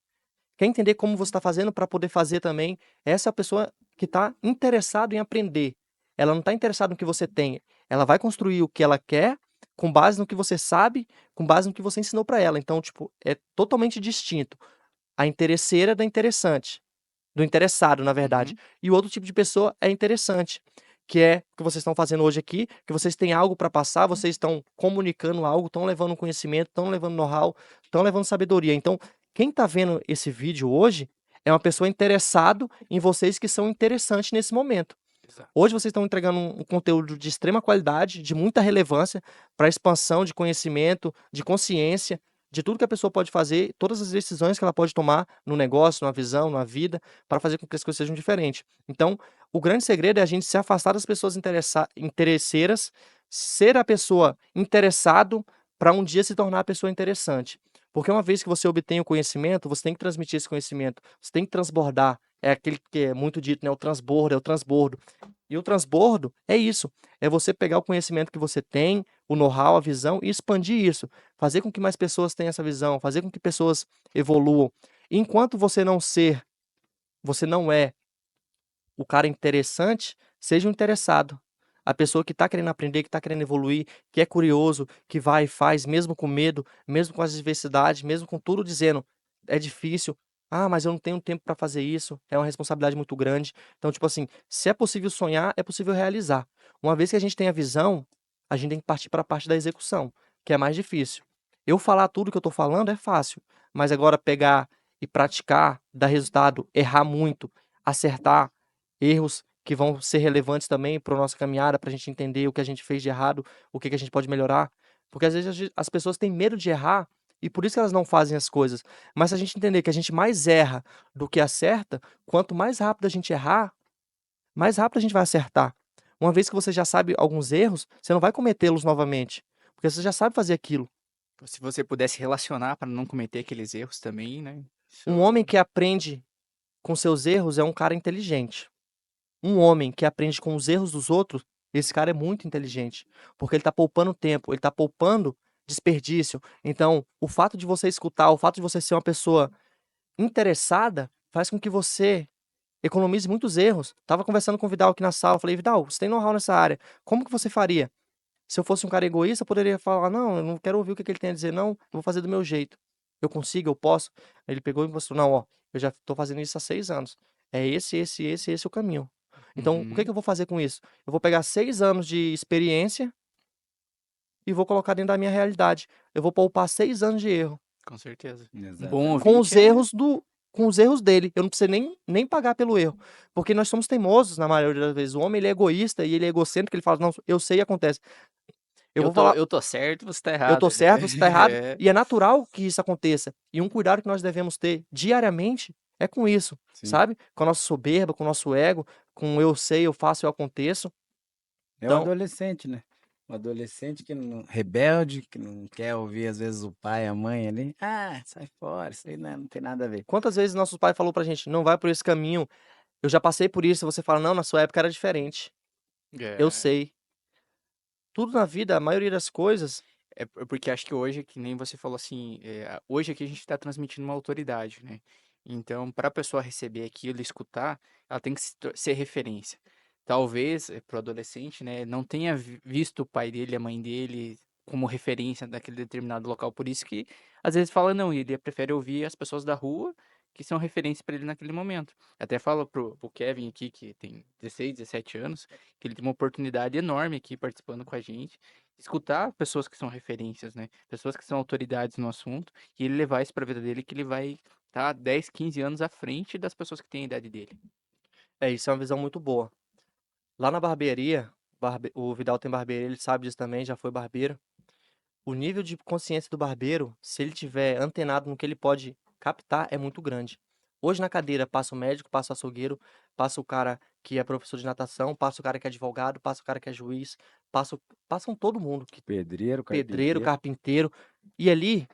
C: quer entender como você está fazendo para poder fazer também. Essa é a pessoa que está interessada em aprender. Ela não está interessada no que você tem. Ela vai construir o que ela quer com base no que você sabe, com base no que você ensinou para ela. Então, tipo, é totalmente distinto. A interesseira da interessante, do interessado, na verdade.
A: uhum,
C: E o outro tipo de pessoa é interessante, que é o que vocês estão fazendo hoje aqui, que vocês têm algo para passar, vocês estão comunicando algo, estão levando conhecimento, estão levando know-how, estão levando sabedoria. Então, quem está vendo esse vídeo hoje é uma pessoa interessado em vocês que são interessantes nesse momento.
A: exato.
C: Hoje vocês estão entregando um conteúdo de extrema qualidade, de muita relevância para a expansão de conhecimento, de consciência, de tudo que a pessoa pode fazer, todas as decisões que ela pode tomar no negócio, na visão, na vida, para fazer com que as coisas sejam diferentes. Então, o grande segredo é a gente se afastar das pessoas interesseiras, ser a pessoa interessado para um dia se tornar a pessoa interessante. Porque uma vez que você obtém o conhecimento, você tem que transmitir esse conhecimento, você tem que transbordar. É aquele que é muito dito, né? O transbordo, é o transbordo. E o transbordo é isso, é você pegar o conhecimento que você tem, o know-how, a visão e expandir isso, fazer com que mais pessoas tenham essa visão, fazer com que pessoas evoluam. Enquanto você não é o cara interessante, seja um interessado. A pessoa que está querendo aprender, que está querendo evoluir, que é curioso, que vai e faz, mesmo com medo, mesmo com as adversidades, mesmo com tudo dizendo, é difícil. Ah, mas eu não tenho tempo para fazer isso. É uma responsabilidade muito grande. Então, tipo assim, se é possível sonhar, é possível realizar. Uma vez que a gente tem a visão, a gente tem que partir para a parte da execução, que é mais difícil. Eu falar tudo que eu estou falando é fácil, mas agora pegar e praticar, dar resultado, errar muito, acertar, erros que vão ser relevantes também para a nossa caminhada, para a gente entender o que a gente fez de errado, o que que a gente pode melhorar. Porque às vezes as pessoas têm medo de errar e por isso que elas não fazem as coisas. Mas se a gente entender que a gente mais erra do que acerta, quanto mais rápido a gente errar, mais rápido a gente vai acertar. Uma vez que você já sabe alguns erros, você não vai cometê-los novamente, porque você já sabe fazer aquilo.
A: Se você pudesse relacionar para não cometer aqueles erros também, né?
C: Um homem que aprende com seus erros é um cara inteligente. Um homem que aprende com os erros dos outros, esse cara é muito inteligente, porque ele está poupando tempo, ele está poupando desperdício. Então, o fato de você escutar, o fato de você ser uma pessoa interessada, faz com que você economize muitos erros. Tava conversando com o Vidal aqui na sala, falei, Vidal, você tem know-how nessa área, como que você faria? Se eu fosse um cara egoísta, eu poderia falar, não, eu não quero ouvir o que ele tem a dizer, não, eu vou fazer do meu jeito. Eu consigo, eu posso. Ele pegou e mostrou, não, ó, eu já estou fazendo isso há 6 anos. É esse o caminho. Então, o que
A: Uhum,
C: que eu vou fazer com isso? Eu vou pegar 6 anos de experiência e vou colocar dentro da minha realidade. Eu vou poupar 6 anos de erro.
A: com certeza. Um bom
B: Exatamente.
C: Com
A: ouvinte
C: os
A: é.
C: erros com os erros dele. Eu não preciso nem pagar pelo erro. Porque nós somos teimosos na maioria das vezes. O homem ele é egoísta e ele é egocêntrico, ele fala, não, eu sei e acontece. Eu vou falar,
A: Eu tô certo, você tá
C: eu tô
A: errado.
C: certo, você tá errado,
A: É,
C: e é natural que isso aconteça. E um cuidado que nós devemos ter diariamente é com isso,
B: Sim.
C: sabe? Com a nossa soberba, com o nosso ego, com o eu sei, eu faço, eu aconteço.
B: É o
C: Então,
B: adolescente, né? O adolescente que não, rebelde, que não quer ouvir às vezes o pai, a mãe ali. Ah, sai fora, isso aí não tem nada a ver.
C: quantas vezes nossos pais falou pra gente, não vai por esse caminho, eu já passei por isso, e você fala, não, na sua época era diferente. Eu
A: é,
C: sei. Tudo na vida, a maioria das coisas,
A: porque acho que hoje, que nem você falou assim, hoje aqui a gente está transmitindo uma autoridade, né? Então, para a pessoa receber aquilo e escutar, ela tem que ser referência. Talvez, para o adolescente, né, não tenha visto o pai dele, a mãe dele como referência daquele determinado local. Por isso que, às vezes, fala não, e ele prefere ouvir as pessoas da rua que são referência para ele naquele momento. Até falo pro Kevin aqui, que tem 16, 17 anos, que ele tem uma oportunidade enorme aqui participando com a gente, escutar pessoas que são referências, né? Pessoas que são autoridades no assunto, e ele levar isso para a vida dele, que ele vai estar 10, 15 anos à frente das pessoas que têm a idade dele.
C: isso é uma visão muito boa. Lá na barbearia, o Vidal tem barbearia, ele sabe disso também, já foi barbeiro. O nível de consciência do barbeiro, se ele tiver antenado no que ele pode captar, é muito grande. Hoje na cadeira passa o médico, passa o açougueiro, passa o cara que é professor de natação, passa o cara que é advogado, passa o cara que é juiz, passam todo mundo,
B: Pedreiro,
C: pedreiro,
B: carpinteiro.
C: carpinteiro. E ali,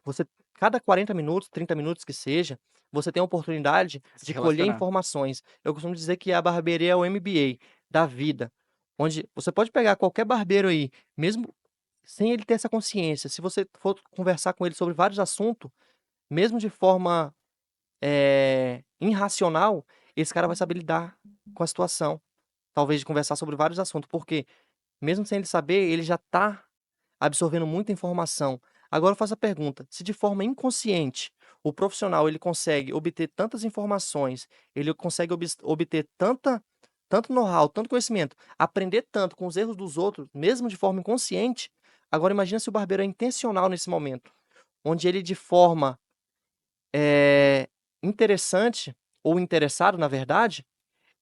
C: cada 40 minutos, 30 minutos que seja, você tem a oportunidade
A: Se
C: de colher
A: relacionar.
C: informações. Eu costumo dizer que a barbearia é o MBA da vida, onde você pode pegar qualquer barbeiro aí, mesmo sem ele ter essa consciência, se você for conversar com ele sobre vários assuntos, mesmo de forma irracional, esse cara vai saber lidar com a situação. Talvez de conversar sobre vários assuntos, porque mesmo sem ele saber, ele já está absorvendo muita informação. Agora eu faço a pergunta: se de forma inconsciente o profissional ele consegue obter tantas informações, ele consegue obter tanto know-how, tanto conhecimento, aprender tanto com os erros dos outros, mesmo de forma inconsciente, agora imagina se o barbeiro é intencional nesse momento, onde ele de forma interessante, ou interessado, na verdade,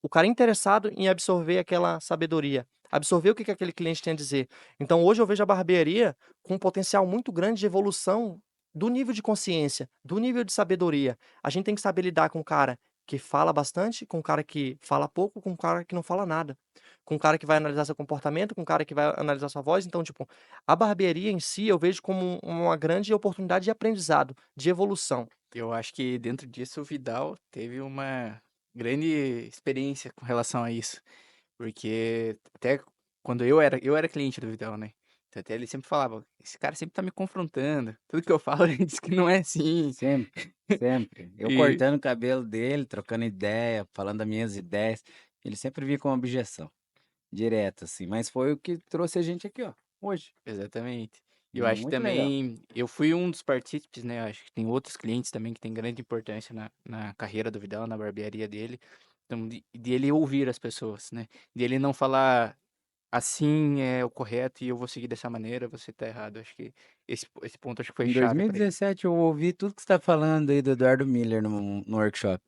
C: o cara é interessado em absorver aquela sabedoria, absorver o que que aquele cliente tem a dizer. Então, hoje eu vejo a barbearia com um potencial muito grande de evolução do nível de consciência, do nível de sabedoria. A gente tem que saber lidar com o cara que fala bastante, com um cara que fala pouco, com um cara que não fala nada. Com um cara que vai analisar seu comportamento, com um cara que vai analisar sua voz. Então, tipo, a barbearia em si eu vejo como uma grande oportunidade de aprendizado, de evolução.
A: Eu acho que dentro disso o Vidal teve uma grande experiência com relação a isso. Porque até quando eu era cliente do Vidal, né? Então até ele sempre falava, esse cara sempre tá me confrontando. Tudo que eu falo, ele diz que não é assim.
B: Sempre, sempre. Eu
A: E
B: cortando o cabelo dele, trocando ideia, falando das minhas ideias, ele sempre vinha com uma objeção, direto assim, mas foi o que trouxe a gente aqui, ó, hoje.
A: exatamente. Eu acho que
B: Muito legal.
A: também, eu fui um dos partícipes, né? Acho que tem outros clientes também que têm grande importância na carreira do Vidal, na barbearia dele. Então, de ele ouvir as pessoas, né? De ele não falar assim é o correto e eu vou seguir dessa maneira, você tá errado. Acho que esse ponto acho que foi
B: Em
A: chave pra ele.
B: 2017 eu ouvi tudo que você está falando aí do Eduardo Miller no workshop.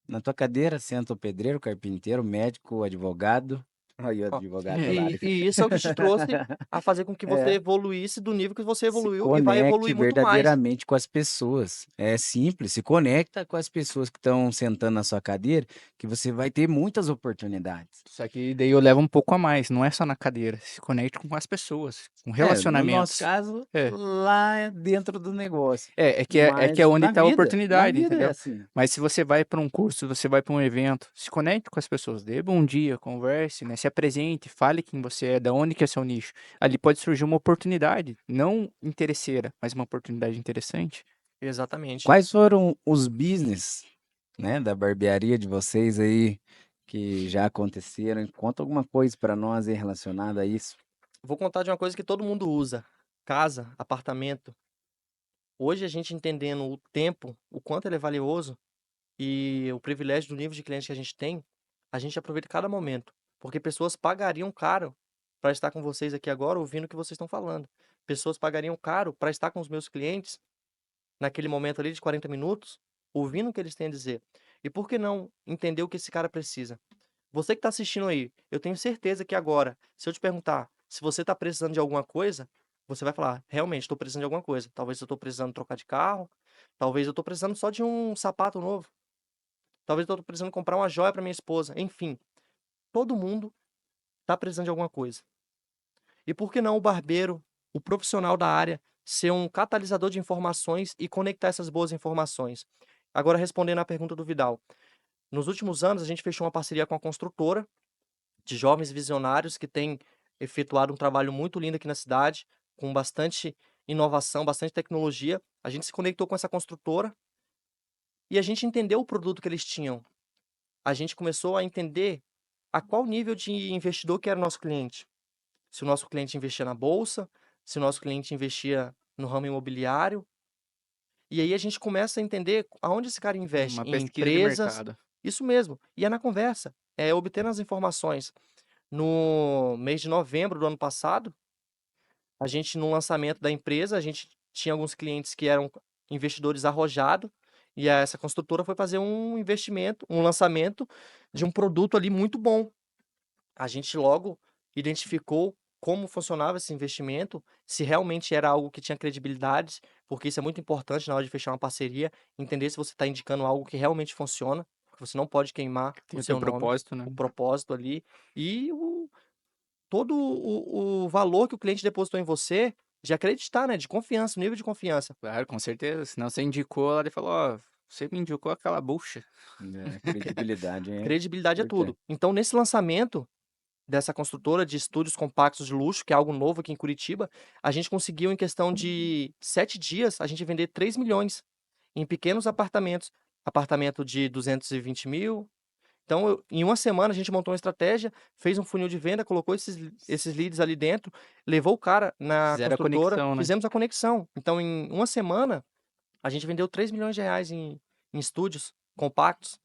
B: Na tua cadeira senta o pedreiro, o carpinteiro, o médico, o advogado. Aí o
C: Ó,
B: advogado do lado.
C: e isso é o que te trouxe a fazer com que você
B: É.
C: evoluísse do nível que você
B: Se
C: evoluiu e vai
B: conecte
C: evoluir muito mais.
B: verdadeiramente com as pessoas. É simples, se conecta com as pessoas que estão sentando na sua cadeira, que você vai ter muitas oportunidades.
A: Só que daí eu levo um pouco a mais, não é só na cadeira, se conecte com as pessoas, com
B: No nosso
A: relacionamentos.
B: caso,
A: É.
B: lá dentro do negócio.
A: É que é
B: Mas
A: onde tá a
B: na
A: oportunidade,
B: vida é
A: entendeu?
B: assim.
A: Mas se você vai para um curso, você vai para um evento, se conecte com as pessoas, dê bom dia, converse, né? Se apresente, fale quem você é, da onde que é seu nicho. Ali pode surgir uma oportunidade, não interesseira, mas uma oportunidade interessante.
C: Exatamente.
B: Quais foram os business, né, da barbearia de vocês aí que já aconteceram? Conta alguma coisa para nós aí relacionada a isso.
C: Vou contar de uma coisa que todo mundo usa: casa, apartamento. Hoje a gente entendendo o tempo, o quanto ele é valioso e o privilégio do nível de cliente que a gente aproveita cada momento, porque pessoas pagariam caro para estar com vocês aqui agora ouvindo o que vocês estão falando. Pessoas pagariam caro para estar com os meus clientes naquele momento ali de 40 minutos, ouvindo o que eles têm a dizer. E por que não entender o que esse cara precisa? Você que está assistindo aí, eu tenho certeza que agora, se eu te perguntar se você está precisando de alguma coisa, você vai falar, realmente, estou precisando de alguma coisa. Talvez eu estou precisando trocar de carro, talvez eu estou precisando só de um sapato novo, talvez eu estou precisando comprar uma joia para minha esposa. Enfim, todo mundo está precisando de alguma coisa. E por que não o barbeiro, o profissional da área, ser um catalisador de informações e conectar essas boas informações? Agora, respondendo à pergunta do Vidal. Nos últimos anos, a gente fechou uma parceria com a construtora de jovens visionários que têm efetuado um trabalho muito lindo aqui na cidade, com bastante inovação, bastante tecnologia. A gente se conectou com essa construtora e a gente entendeu o produto que eles tinham. A gente começou a entender a qual nível de investidor que era o nosso cliente. Se o nosso cliente investia na bolsa, se o nosso cliente investia no ramo imobiliário. E aí a gente começa a entender aonde esse cara investe,
A: Uma
C: em
A: pesquisa de
C: empresas.
A: mercado.
C: Isso mesmo. E é na conversa, é obtendo as informações. No mês de novembro do ano passado, a gente, no lançamento da empresa, a gente tinha alguns clientes que eram investidores arrojados, e essa construtora foi fazer um investimento, um lançamento de um produto ali muito bom. A gente logo identificou como funcionava esse investimento, se realmente era algo que tinha credibilidade, porque isso é muito importante na hora de fechar uma parceria, entender se você está indicando algo que realmente funciona, porque você não pode queimar
A: Tem
C: o
A: o teu
C: seu nome,
A: propósito, né?
C: o propósito ali, e todo o valor que o cliente depositou em você, de acreditar, né? De confiança, o nível de confiança.
A: Claro, com certeza. Senão você indicou lá e falou, ó, você me indicou aquela bucha.
B: É, credibilidade é
C: Credibilidade é
B: importante.
C: tudo. Então, nesse lançamento dessa construtora de estúdios compactos de luxo, que é algo novo aqui em Curitiba, a gente conseguiu, em questão de 7 dias, a gente vender 3 milhões em pequenos apartamentos. Apartamento de 220 mil. Então, em uma semana, a gente montou uma estratégia, fez um funil de venda, colocou esses leads ali dentro, levou o cara na
A: Fizeram a
C: construtora,
A: conexão, né?
C: fizemos a conexão. Então, em uma semana, a gente vendeu 3 milhões de reais em estúdios compactos.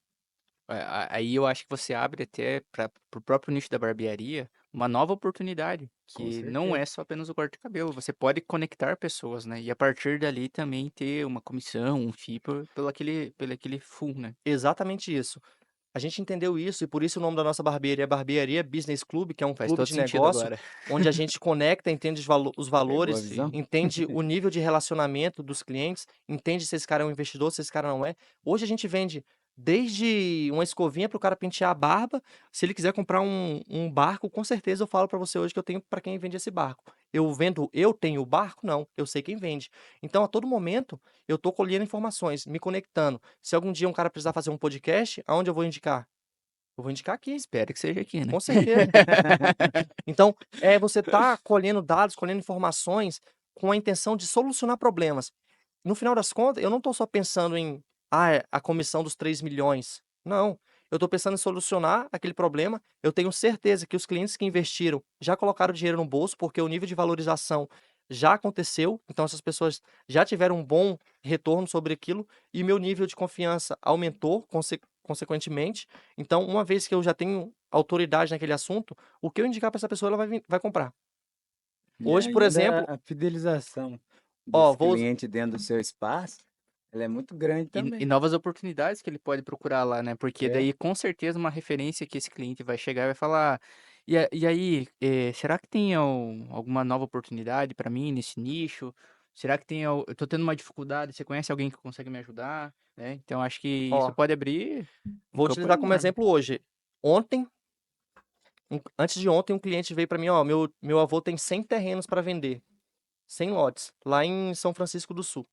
A: Aí eu acho que você abre até para o próprio nicho da barbearia uma nova oportunidade,
B: Com
A: que não
B: certeza.
A: é só apenas o corte de cabelo. Você pode conectar pessoas, né? E a partir dali também ter uma comissão, um FII pelo aquele full, né?
C: Exatamente isso. A gente entendeu isso e por isso o nome da nossa barbearia é Barbearia Business Club, que é um
A: Faz
C: clube
A: todo
C: de
A: sentido
C: negócio,
A: agora.
C: onde a gente conecta, entende os
B: Pegou a
C: valores,
B: visão?
A: Sim.
C: entende o nível de relacionamento dos clientes, entende se esse cara é um investidor, se esse cara não é. Hoje a gente vende Desde uma escovinha para o cara pentear a barba, se ele quiser comprar um barco, com certeza eu falo para você hoje que eu tenho para quem vende esse barco. Eu tenho o barco? Não, eu sei quem vende. Então, a todo momento, eu tô colhendo informações, me conectando. Se algum dia um cara precisar fazer um podcast, aonde eu vou indicar? Eu vou indicar aqui,
A: Espero que seja aqui, né?
C: com certeza. Então, você tá colhendo dados, colhendo informações com a intenção de solucionar problemas. No final das contas, eu não estou só pensando em a comissão dos 3 milhões. Não. Eu estou pensando em solucionar aquele problema. Eu tenho certeza que os clientes que investiram já colocaram dinheiro no bolso, porque o nível de valorização já aconteceu. Então, essas pessoas já tiveram um bom retorno sobre aquilo e meu nível de confiança aumentou, consequentemente. Então, uma vez que eu já tenho autoridade naquele assunto, o que eu indicar para essa pessoa, ela vai comprar.
B: E
C: Hoje, por
B: ainda
C: exemplo,
B: a fidelização
C: ó,
B: desse
C: vou
B: cliente dentro do seu espaço, ela é muito grande
A: E
B: também.
A: novas oportunidades que ele pode procurar lá, né? Porque
B: É.
A: daí, com certeza, uma referência que esse cliente vai chegar e vai falar: e aí, será que tem alguma nova oportunidade para mim nesse nicho? Será que tem. Eu tô tendo uma dificuldade, você conhece alguém que consegue me ajudar? Né? Então, acho que isso
C: ó,
A: pode abrir um
C: vou
A: campo
C: utilizar como
A: enorme.
C: exemplo hoje. Ontem, antes de ontem, um cliente veio para mim, ó, meu avô tem 100 terrenos para vender, 100 lotes, lá em São Francisco do Sul.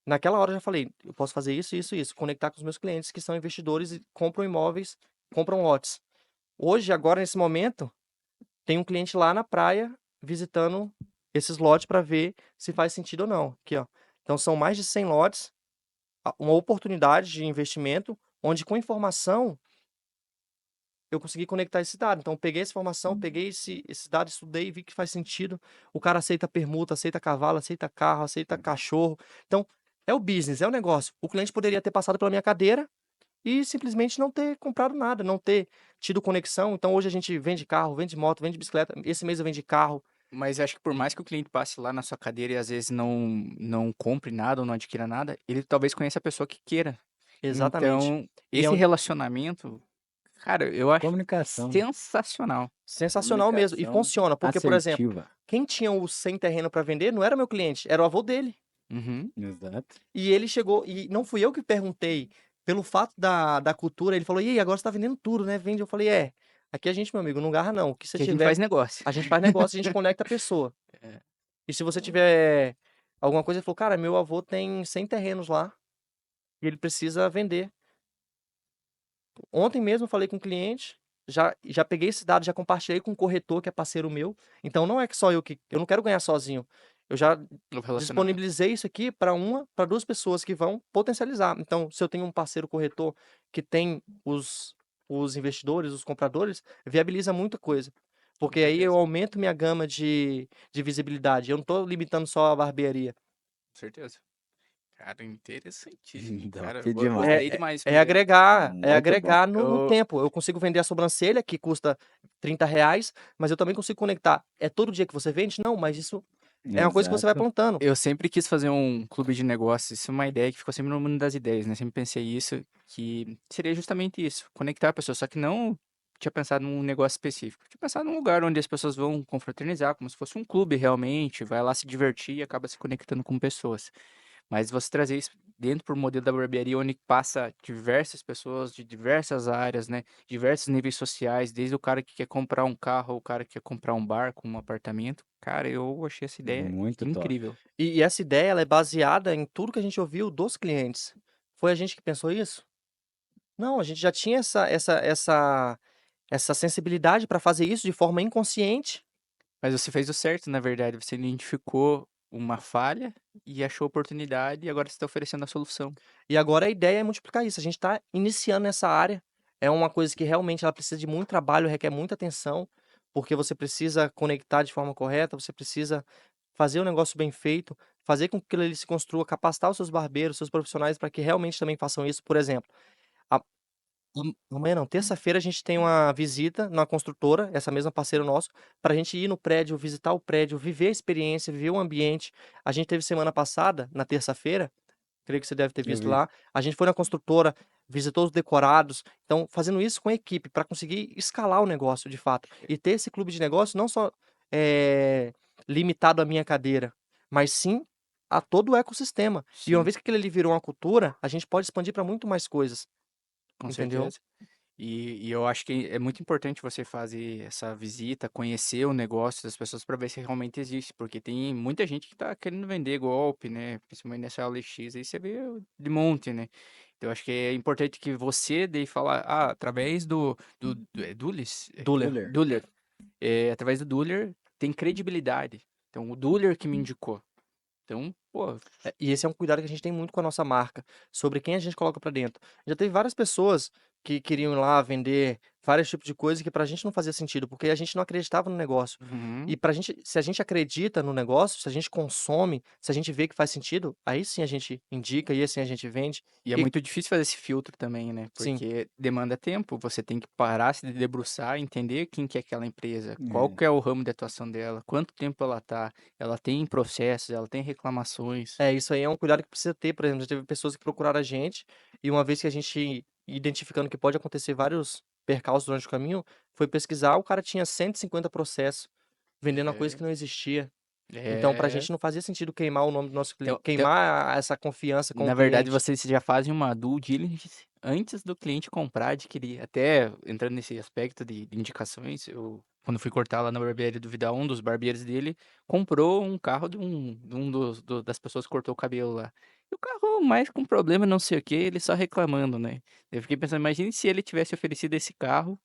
C: Naquela hora eu já falei, eu posso fazer isso, isso, isso, conectar com os meus clientes que são investidores e compram imóveis, compram lotes. Hoje, agora, nesse momento, tem um cliente lá na praia visitando esses lotes para ver se faz sentido ou não. Aqui, ó. Então, são mais de 100 lotes, uma oportunidade de investimento, onde com informação eu consegui conectar esse dado. Então, eu peguei essa informação, peguei esse dado, estudei, vi que faz sentido. O cara aceita permuta, aceita cavalo, aceita carro, aceita cachorro. Então, é o business, é o negócio. O cliente poderia ter passado pela minha cadeira e simplesmente não ter comprado nada, não ter tido conexão. Então, hoje a gente vende carro, vende moto, vende bicicleta. Esse mês eu vendi carro.
A: Mas acho que por mais que o cliente passe lá na sua cadeira e às vezes não compre nada ou não adquira nada, ele talvez conheça a pessoa que queira.
C: Exatamente.
A: Então,
C: E é
A: esse relacionamento, cara, eu acho
B: Comunicação.
A: sensacional.
C: sensacional mesmo. E
B: Comunicação
C: funciona. Porque, por exemplo,
B: assertiva.
C: quem tinha o 100 terreno para vender não era meu cliente, era o avô dele.
A: Uhum.
B: Exato.
C: E ele chegou, e não fui eu que perguntei, pelo fato da cultura, ele falou, e aí, agora você tá vendendo tudo, né? Vende. Eu falei, aqui a gente, meu amigo, não garra não. O que você
A: Que a gente
C: tiver,
A: faz negócio.
C: a gente faz negócio, a gente conecta a pessoa.
A: É.
C: E se você tiver alguma coisa, ele falou, cara, meu avô tem 100 terrenos lá, e ele precisa vender. Ontem mesmo eu falei com um cliente, já peguei esse dado, já compartilhei com um corretor que é parceiro meu. Então não é que só eu não quero ganhar sozinho. Eu já
A: O relacionamento.
C: disponibilizei isso aqui para duas pessoas que vão potencializar. Então, se eu tenho um parceiro corretor que tem os investidores, os compradores, viabiliza muita coisa. Porque aí eu
A: certeza.
C: aumento minha gama de visibilidade. Eu não estou limitando só a barbearia.
A: Com certeza. Cara, interessantíssimo.
B: Top
A: Cara,
B: demais.
A: gostei demais.
C: É agregar,
B: Muito bom.
C: no
A: Eu,
C: tempo. Eu consigo vender a sobrancelha, que custa R$ 30, mas eu também consigo conectar. É todo dia que você vende? Não, mas isso é uma coisa que você vai
B: Exato.
C: plantando.
A: eu sempre quis fazer um clube de negócios. Isso é uma ideia que ficou sempre no mundo das ideias, né? Sempre pensei isso, que seria justamente isso, conectar a pessoa. Só que não tinha pensado num negócio específico. Tinha pensado num lugar onde as pessoas vão confraternizar, como se fosse um clube realmente, vai lá se divertir e acaba se conectando com pessoas. Mas você trazer isso dentro pro modelo da barbearia, onde passa diversas pessoas de diversas áreas, né? Diversos níveis sociais, desde o cara que quer comprar um carro, o cara que quer comprar um barco, um apartamento. Cara, eu achei essa ideia
B: Muito top.
A: incrível.
C: E essa ideia, ela é baseada em tudo que a gente ouviu dos clientes. Foi a gente que pensou isso? Não, a gente já tinha essa sensibilidade para fazer isso de forma inconsciente.
A: Mas você fez o certo, na verdade. Você identificou uma falha e achou a oportunidade e agora você está oferecendo a solução.
C: E agora a ideia é multiplicar isso. A gente está iniciando nessa área. É uma coisa que realmente ela precisa de muito trabalho, requer muita atenção, porque você precisa conectar de forma correta, você precisa fazer o negócio bem feito, fazer com que ele se construa, capacitar os seus barbeiros, seus profissionais para que realmente também façam isso. Por exemplo, a- amanhã não, terça-feira a gente tem uma visita na construtora, essa mesma parceiro nosso, para a gente ir no prédio, visitar o prédio, viver a experiência, viver o ambiente. A gente teve semana passada, na terça-feira, creio que você deve ter
B: Eu
C: visto
B: vi.
C: lá. A gente foi na construtora, visitou os decorados. Então, fazendo isso com a equipe, para conseguir escalar o negócio de fato. E ter esse clube de negócio não só limitado à minha cadeira, mas sim a todo o ecossistema. E uma
A: Sim,
C: vez que aquele ali virou uma cultura, a gente pode expandir para muito mais coisas,
A: com
C: entendeu?
A: certeza. E eu acho que é muito importante você fazer essa visita, conhecer o negócio das pessoas para ver se realmente existe, porque tem muita gente que tá querendo vender golpe, né? Principalmente nessa OLX, aí você vê de monte, né? Então eu acho que é importante que você dê falar, através do Dulis,
C: Duller.
B: Euler.
A: Duller, através do Duller tem credibilidade. Então o Duller que me indicou. Então, pô,
C: E esse é um cuidado que a gente tem muito com a nossa marca, sobre quem a gente coloca pra dentro. Já teve várias pessoas que queriam ir lá vender vários tipos de coisas que pra gente não fazia sentido, porque a gente não acreditava no negócio.
A: uhum.
C: E pra gente, se a gente acredita no negócio, se a gente consome, se a gente vê que faz sentido, aí sim a gente indica e assim a gente vende.
A: E é
C: E
A: muito difícil fazer esse filtro também, né?
C: sim,
A: Porque demanda tempo, você tem que parar, se debruçar, entender quem que é aquela empresa, qual
B: É.
A: que é o ramo de atuação dela, quanto tempo ela tem processos, ela tem reclamações.
C: isso aí é um cuidado que precisa ter. Por exemplo, já teve pessoas que procuraram a gente, e uma vez que a gente identificando que pode acontecer vários percalços durante o caminho, foi pesquisar, o cara tinha 150 processos vendendo uma coisa
A: É,
C: que não existia. Então, pra
A: é.
C: gente não fazia sentido queimar o nome do nosso cliente,
A: Então,
C: queimar essa confiança com o
A: na verdade,
C: cliente.
A: vocês já fazem uma due diligence antes do cliente comprar, adquirir. Até entrando nesse aspecto de indicações, eu, quando fui cortar lá na barbearia do Vidal, um dos barbeiros dele comprou um carro de das pessoas que cortou o cabelo lá. E o carro mais com problema, não sei o que, ele só reclamando, né? Eu fiquei pensando, imagine se ele tivesse oferecido esse carro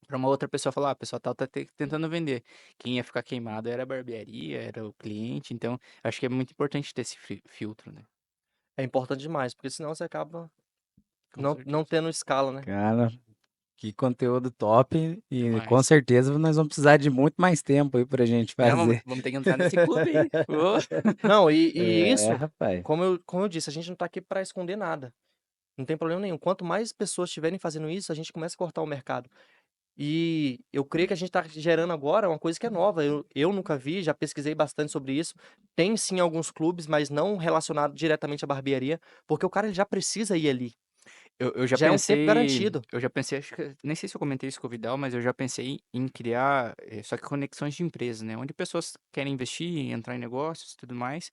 A: para uma outra pessoa falar, a pessoa tal tá tentando vender. Quem ia ficar queimado era a barbearia, era o cliente, então acho que é muito importante ter esse filtro, né?
C: É importante demais, porque senão você acaba
A: Com
C: não
A: certeza.
C: tendo escala, né?
B: Cara, que conteúdo top. E com
A: Demais.
B: certeza nós vamos precisar de muito mais tempo aí pra gente
A: É, vamos,
B: fazer.
A: vamos ter que entrar nesse clube aí. Ô.
C: Não, e
B: É,
C: isso,
B: rapaz.
C: como eu disse, a gente não tá aqui para esconder nada. Não tem problema nenhum. Quanto mais pessoas estiverem fazendo isso, a gente começa a cortar o mercado. E eu creio que a gente está gerando agora uma coisa que é nova. Eu nunca vi, já pesquisei bastante sobre isso. Tem sim alguns clubes, mas não relacionado diretamente à barbearia, porque o cara ele já precisa ir ali. Já é um tempo garantido.
A: Eu já pensei, acho que, nem sei se eu comentei isso com o Vidal, mas eu já pensei em criar, só que conexões de empresas, né? Onde pessoas querem investir, entrar em negócios e tudo mais,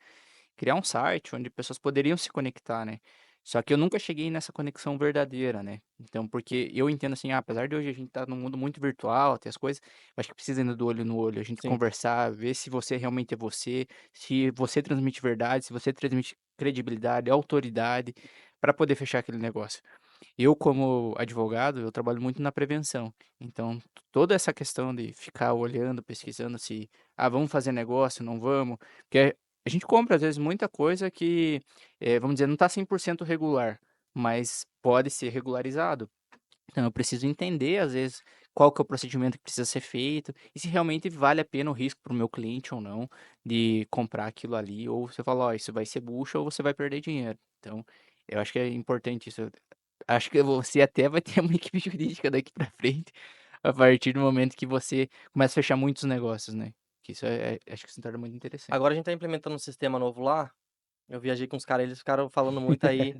A: criar um site onde pessoas poderiam se conectar, né? Só que eu nunca cheguei nessa conexão verdadeira, né? Então, porque eu entendo assim, apesar de hoje a gente estar num mundo muito virtual, ter as coisas, eu acho que precisa ainda do olho no olho, a gente
C: Sim.
A: conversar, ver se você realmente é você, se você transmite verdade, se você transmite credibilidade, autoridade, para poder fechar aquele negócio. Eu, como advogado, eu trabalho muito na prevenção. Então, toda essa questão de ficar olhando, pesquisando se, vamos fazer negócio, não vamos, porque a gente compra, às vezes, muita coisa que, vamos dizer, não está 100% regular, mas pode ser regularizado. Então, eu preciso entender, às vezes, qual que é o procedimento que precisa ser feito e se realmente vale a pena o risco para o meu cliente ou não de comprar aquilo ali, ou você fala, ó, isso vai ser bucha ou você vai perder dinheiro. Então, eu acho que é importante isso. Acho que você até vai ter uma equipe jurídica daqui pra frente, a partir do momento que você começa a fechar muitos negócios, né? Que isso acho que se torna muito interessante.
C: Agora a gente tá implementando um sistema novo lá. Eu viajei com os caras, eles ficaram falando muito aí.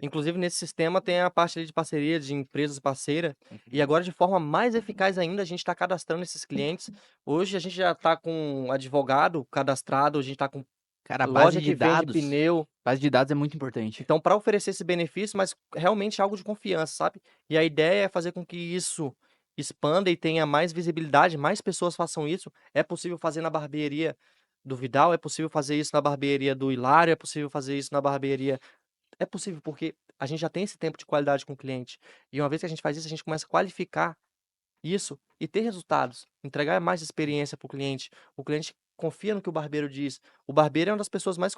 C: Inclusive, nesse sistema tem a parte ali de parceria de empresas parceiras. E
A: Uhum.
C: agora, de forma mais eficaz ainda, a gente está cadastrando esses clientes. Hoje a gente já está com advogado cadastrado, a gente está com
A: Cara,
C: loja que vende pneu.
A: base de dados é muito importante.
C: Então, para oferecer esse benefício, mas realmente algo de confiança, sabe? E a ideia é fazer com que isso expanda e tenha mais visibilidade, mais pessoas façam isso. É possível fazer na barbearia do Vidal, é possível fazer isso na barbearia do Hilário, é possível fazer isso na barbearia. É possível, porque a gente já tem esse tempo de qualidade com o cliente. E uma vez que a gente faz isso, a gente começa a qualificar isso e ter resultados, entregar mais experiência para o cliente. O cliente confia no que o barbeiro diz. O barbeiro é uma das pessoas mais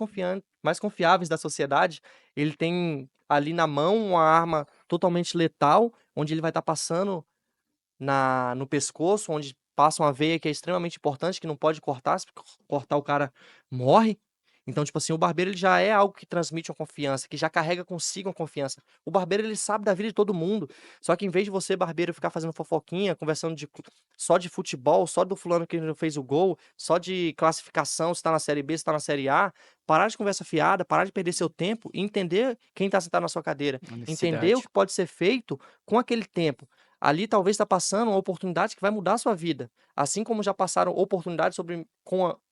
C: confiáveis da sociedade. Ele tem ali na mão uma arma totalmente letal, onde ele vai estar passando no pescoço, onde passa uma veia que é extremamente importante, que não pode cortar, se cortar o cara morre. Então, tipo assim, o barbeiro ele já é algo que transmite uma confiança, que já carrega consigo uma confiança. O barbeiro ele sabe da vida de todo mundo. Só que em vez de você, barbeiro, ficar fazendo fofoquinha, conversando só de futebol, só do fulano que não fez o gol, só de classificação, se tá na Série B, se tá na Série A, parar de conversa fiada, parar de perder seu tempo e entender quem tá sentado na sua cadeira.
A: A
C: Entender o
A: necessidade.
C: que pode ser feito com aquele tempo. Ali talvez está passando uma oportunidade que vai mudar a sua vida. Assim como já passaram oportunidades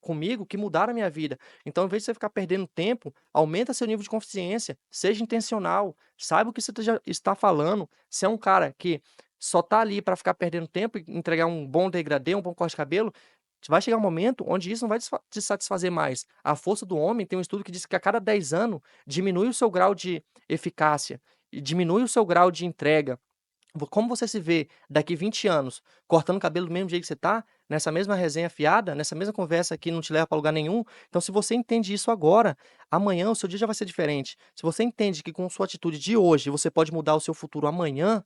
C: comigo que mudaram a minha vida. Então, em vez de você ficar perdendo tempo, aumenta seu nível de consciência, seja intencional, saiba o que você já está falando. Se é um cara que só tá ali para ficar perdendo tempo e entregar um bom degradê, um bom corte de cabelo, vai chegar um momento onde isso não vai te satisfazer mais. A força do homem tem um estudo que diz que a cada 10 anos diminui o seu grau de eficácia e diminui o seu grau de entrega. Como você se vê daqui 20 anos cortando o cabelo do mesmo jeito que você tá, nessa mesma resenha fiada, nessa mesma conversa que não te leva para lugar nenhum. Então, se você entende isso agora, amanhã o seu dia já vai ser diferente. Se você entende que com sua atitude de hoje você pode mudar o seu futuro amanhã,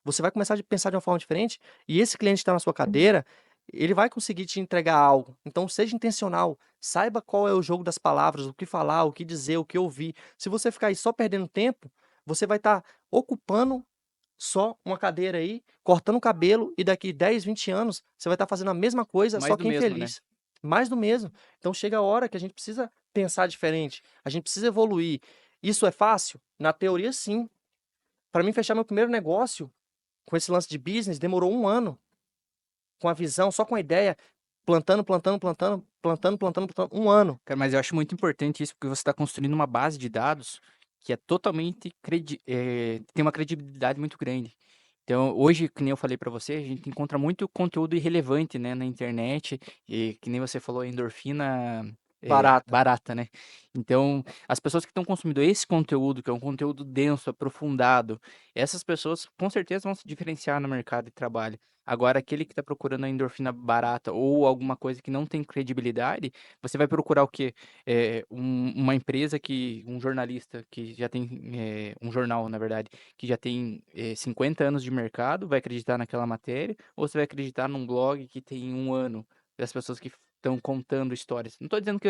C: você vai começar a pensar de uma forma diferente e esse cliente que está na sua cadeira, ele vai conseguir te entregar algo. Então, seja intencional, saiba qual é o jogo das palavras, o que falar, o que dizer, o que ouvir. Se você ficar aí só perdendo tempo, você vai estar ocupando só uma cadeira aí, cortando o cabelo e daqui 10, 20 anos você vai estar fazendo a mesma coisa,
A: Mais
C: só
A: do
C: que
A: mesmo, né?
C: infeliz. Mais do mesmo. Então chega a hora que a gente precisa pensar diferente, a gente precisa evoluir. Isso é fácil? Na teoria, sim. Para mim fechar meu primeiro negócio com esse lance de business demorou 1 ano, com a visão, só com a ideia, plantando, plantando, plantando, plantando, plantando, plantando, 1 ano.
A: Cara, mas eu acho muito importante isso, porque você está construindo uma base de dados que é totalmente tem uma credibilidade muito grande. Então, hoje, que nem eu falei para você, a gente encontra muito conteúdo irrelevante, né, na internet, e que nem você falou, endorfina
C: Barata.
A: barata, né? Então, as pessoas que estão consumindo esse conteúdo, que é um conteúdo denso, aprofundado, essas pessoas com certeza vão se diferenciar no mercado de trabalho. Agora, aquele que está procurando a endorfina barata ou alguma coisa que não tem credibilidade, você vai procurar o quê? Uma empresa um jornalista que já tem, um jornal, na verdade, que já tem 50 anos de mercado, vai acreditar naquela matéria, ou você vai acreditar num blog que tem 1 ano, das pessoas que estão contando histórias. Não estou dizendo que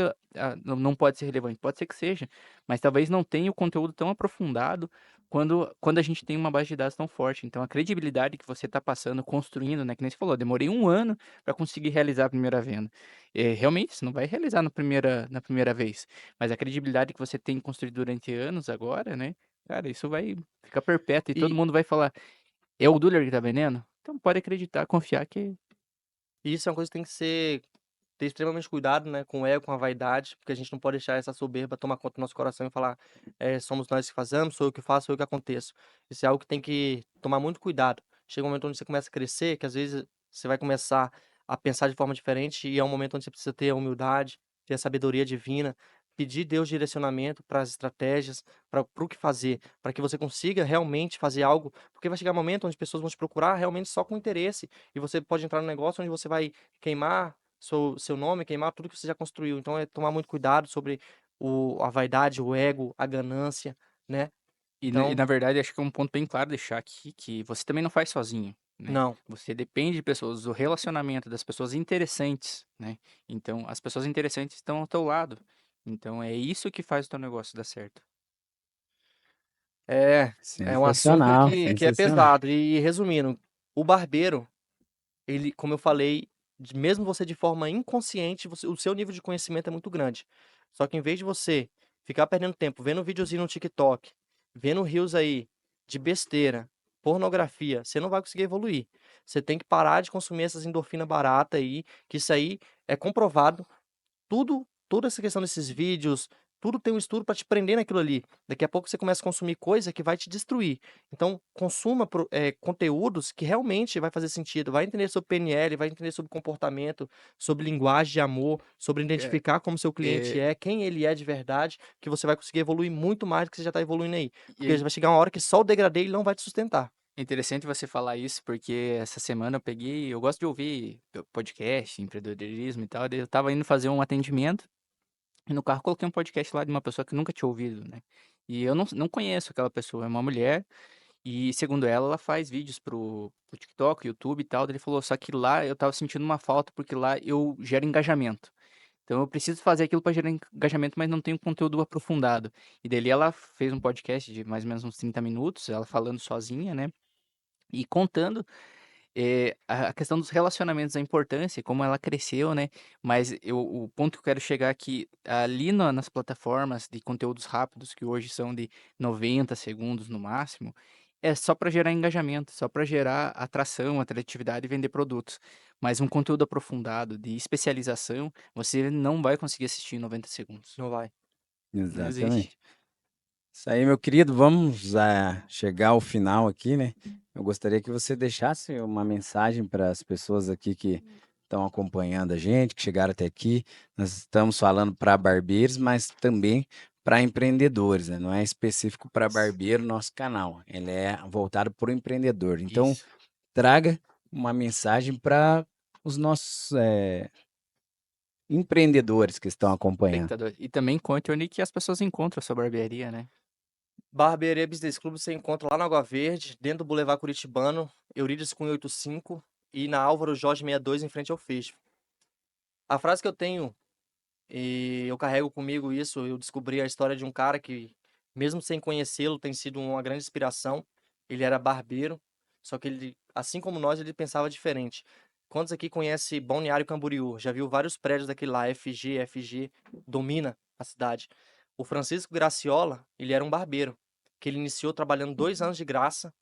A: não pode ser relevante, pode ser que seja, mas talvez não tenha o conteúdo tão aprofundado quando a gente tem uma base de dados tão forte. Então, a credibilidade que você está passando, construindo, né? Que nem você falou, demorei 1 ano para conseguir realizar a primeira venda. Realmente, você não vai realizar na primeira vez, mas a credibilidade que você tem construído durante anos agora, né? Cara, isso vai ficar perpétuo e todo
C: E
A: mundo vai falar: é o Duller que tá vendendo? Então pode acreditar, confiar que.
C: isso é uma coisa que tem que ter extremamente cuidado, né, com o ego, com a vaidade, porque a gente não pode deixar essa soberba tomar conta do nosso coração e falar, somos nós que fazemos, sou eu que faço, sou eu que aconteço. Isso é algo que tem que tomar muito cuidado. Chega um momento onde você começa a crescer, que às vezes você vai começar a pensar de forma diferente e é um momento onde você precisa ter a humildade, ter a sabedoria divina, pedir Deus direcionamento para as estratégias, para o que fazer, para que você consiga realmente fazer algo, porque vai chegar um momento onde as pessoas vão te procurar realmente só com interesse e você pode entrar num negócio onde você vai queimar seu nome, queimar tudo que você já construiu. Então é tomar muito cuidado sobre a vaidade, o ego, a ganância, né?
A: E
C: Então,
A: na verdade, acho que é um ponto bem claro deixar aqui que você também não faz sozinho, né?
C: não.
A: Você depende de pessoas, do relacionamento das pessoas interessantes, né? Então, as pessoas interessantes estão ao teu lado. Então, é isso que faz o teu negócio dar certo.
C: É um assunto
B: Sensacional,
C: que é
B: sensacional.
C: pesado. E resumindo, o barbeiro, ele, como eu falei, mesmo você de forma inconsciente, o seu nível de conhecimento é muito grande. Só que em vez de você ficar perdendo tempo vendo um videozinho no TikTok, vendo reels aí de besteira, pornografia, você não vai conseguir evoluir. Você tem que parar de consumir essas endorfina barata aí, que isso aí é comprovado. Toda essa questão desses vídeos, tudo tem um estudo para te prender naquilo ali. Daqui a pouco você começa a consumir coisa que vai te destruir. Então, consuma conteúdos que realmente vai fazer sentido. Vai entender sobre PNL, vai entender sobre comportamento, sobre linguagem de amor, sobre
A: É,
C: identificar como seu cliente
A: é,
C: é, quem ele é de verdade, que você vai conseguir evoluir muito mais do que você já está evoluindo aí. Porque
A: e
C: vai chegar uma hora que só o degradê ele não vai te sustentar.
A: é interessante você falar isso, porque essa semana eu gosto de ouvir podcast, empreendedorismo e tal, daí eu tava indo fazer um atendimento, e no carro coloquei um podcast lá de uma pessoa que nunca tinha ouvido, né? E eu não conheço aquela pessoa, é uma mulher. E segundo ela faz vídeos pro TikTok, YouTube e tal. Daí ele falou, só que lá eu tava sentindo uma falta, porque lá eu gero engajamento. Então eu preciso fazer aquilo para gerar engajamento, mas não tenho conteúdo aprofundado. E daí ela fez um podcast de mais ou menos uns 30 minutos, ela falando sozinha, né? E contando a questão dos relacionamentos, a importância, como ela cresceu, né? Mas o ponto que eu quero chegar aqui, ali nas plataformas de conteúdos rápidos, que hoje são de 90 segundos no máximo, é só para gerar engajamento, só para gerar atração, atratividade e vender produtos. Mas um conteúdo aprofundado, de especialização, você não vai conseguir assistir em 90 segundos.
C: Não vai.
A: Não existe.
B: Exatamente. Isso aí, meu querido, vamos chegar ao final aqui, né? Eu gostaria que você deixasse uma mensagem para as pessoas aqui que estão acompanhando a gente, que chegaram até aqui. Nós estamos falando para barbeiros, mas também para empreendedores, né? Não é específico para barbeiro nosso canal, ele é voltado para o empreendedor. Então,
A: Isso.
B: traga uma mensagem para os nossos empreendedores que estão acompanhando.
A: Espectador. E também conte onde que as pessoas encontram a sua barbearia, né?
C: Barbearia Business Club você encontra lá na Água Verde, dentro do Boulevard Curitibano, Eurídice Cunha 85 e na Álvaro Jorge 62, em frente ao Festival. A frase que eu tenho, e eu carrego comigo isso, eu descobri a história de um cara que, mesmo sem conhecê-lo, tem sido uma grande inspiração. Ele era barbeiro, só que ele, assim como nós, ele pensava diferente. Quantos aqui conhece Balneário Camboriú? Já viu vários prédios daquele lá, FG, domina a cidade. O Francisco Graciola, ele era um barbeiro, que ele iniciou trabalhando 2 anos de graça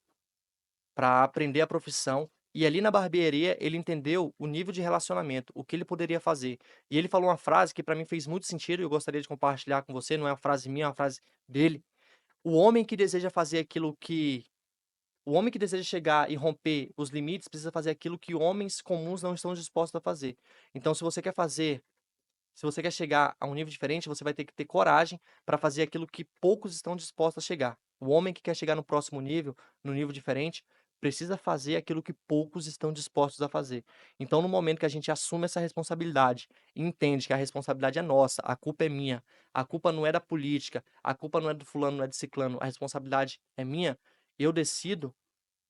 C: para aprender a profissão. E ali na barbearia ele entendeu o nível de relacionamento, o que ele poderia fazer. E ele falou uma frase que para mim fez muito sentido e eu gostaria de compartilhar com você, não é uma frase minha, é uma frase dele. O homem que deseja fazer aquilo que o homem que deseja chegar e romper os limites precisa fazer aquilo que homens comuns não estão dispostos a fazer. Então, se você quer chegar a um nível diferente, você vai ter que ter coragem para fazer aquilo que poucos estão dispostos a chegar. O homem que quer chegar no próximo nível, no nível diferente, precisa fazer aquilo que poucos estão dispostos a fazer. Então, no momento que a gente assume essa responsabilidade e entende que a responsabilidade é nossa, a culpa é minha, a culpa não é da política, a culpa não é do fulano, não é do ciclano, a responsabilidade é minha, eu decido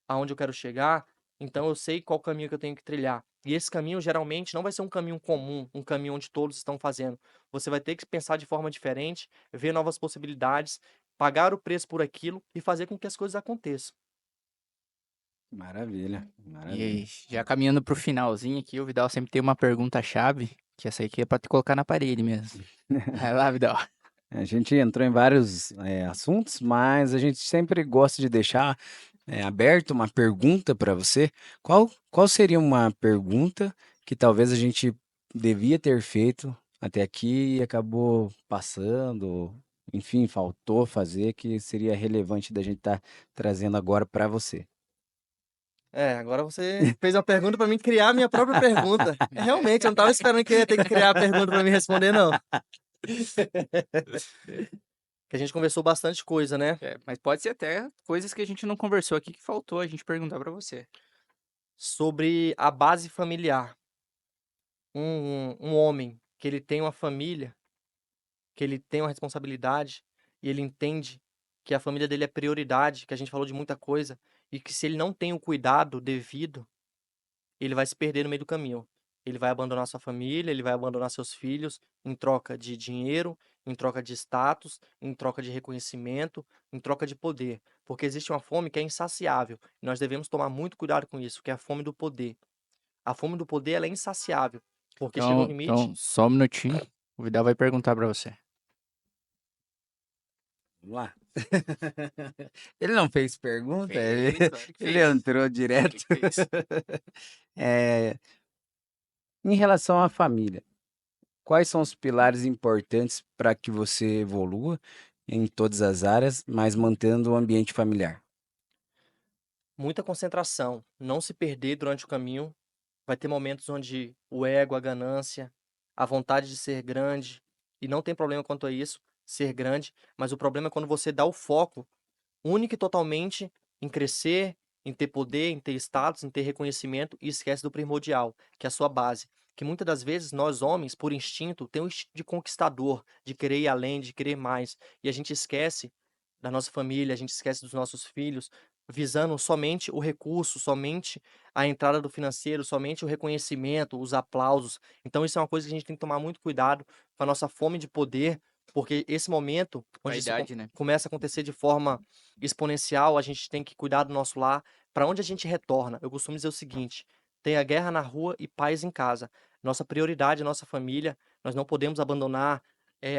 C: aonde eu quero chegar, então eu sei qual caminho que eu tenho que trilhar. E esse caminho geralmente não vai ser um caminho comum, um caminho onde todos estão fazendo. Você vai ter que pensar de forma diferente, ver novas possibilidades, pagar o preço por aquilo e fazer com que as coisas aconteçam.
B: Maravilha,
A: E
B: maravilha.
A: já caminhando pro finalzinho aqui, o Vidal sempre tem uma pergunta-chave, que essa aqui é pra te colocar na parede mesmo. Vai lá, Vidal.
B: A gente entrou em vários assuntos, mas a gente sempre gosta de deixar aberto uma pergunta para você. Qual seria uma pergunta que talvez a gente devia ter feito até aqui e acabou passando, enfim, faltou fazer, que seria relevante da gente estar trazendo agora para você?
C: Agora você fez uma pergunta para mim criar a minha própria pergunta. Realmente, eu não estava esperando que eu ia ter que criar a pergunta para me responder, não. Que a gente conversou bastante coisa, né?
A: Mas pode ser até coisas que a gente não conversou aqui que faltou a gente perguntar pra você.
C: Sobre a base familiar. Um homem que ele tem uma família, que ele tem uma responsabilidade e ele entende que a família dele é prioridade, que a gente falou de muita coisa, e que se ele não tem o cuidado devido, ele vai se perder no meio do caminho. Ele vai abandonar sua família, ele vai abandonar seus filhos em troca de dinheiro, em troca de status, em troca de reconhecimento, em troca de poder. Porque existe uma fome que é insaciável. E nós devemos tomar muito cuidado com isso, que é a fome do poder. A fome do poder ela é insaciável, porque chega um limite.
A: Então, só um minutinho. O Vidal vai perguntar pra você.
B: Vamos lá. Ele não fez pergunta,
A: Fez, claro que
B: ele
A: fez.
B: entrou direto.
A: Claro que fez.
B: É, em relação à família, quais são os pilares importantes para que você evolua em todas as áreas, mas mantendo o ambiente familiar?
C: Muita concentração, não se perder durante o caminho. Vai ter momentos onde o ego, a ganância, a vontade de ser grande, e não tem problema quanto a isso, ser grande, mas o problema é quando você dá o foco único e totalmente em crescer, em ter poder, em ter status, em ter reconhecimento e esquece do primordial, que é a sua base. Que muitas das vezes nós homens, por instinto, temos um instinto de conquistador, de querer ir além, de querer mais, e a gente esquece da nossa família, a gente esquece dos nossos filhos, visando somente o recurso, somente a entrada do financeiro, somente o reconhecimento, os aplausos. Então isso é uma coisa que a gente tem que tomar muito cuidado com a nossa fome de poder, porque esse momento onde isso
A: Vaidade, né?
C: começa a acontecer de forma exponencial, a gente tem que cuidar do nosso lar. Para onde a gente retorna? Eu costumo dizer o seguinte: tenha guerra na rua e paz em casa. Nossa prioridade é a nossa família. Nós não podemos abandonar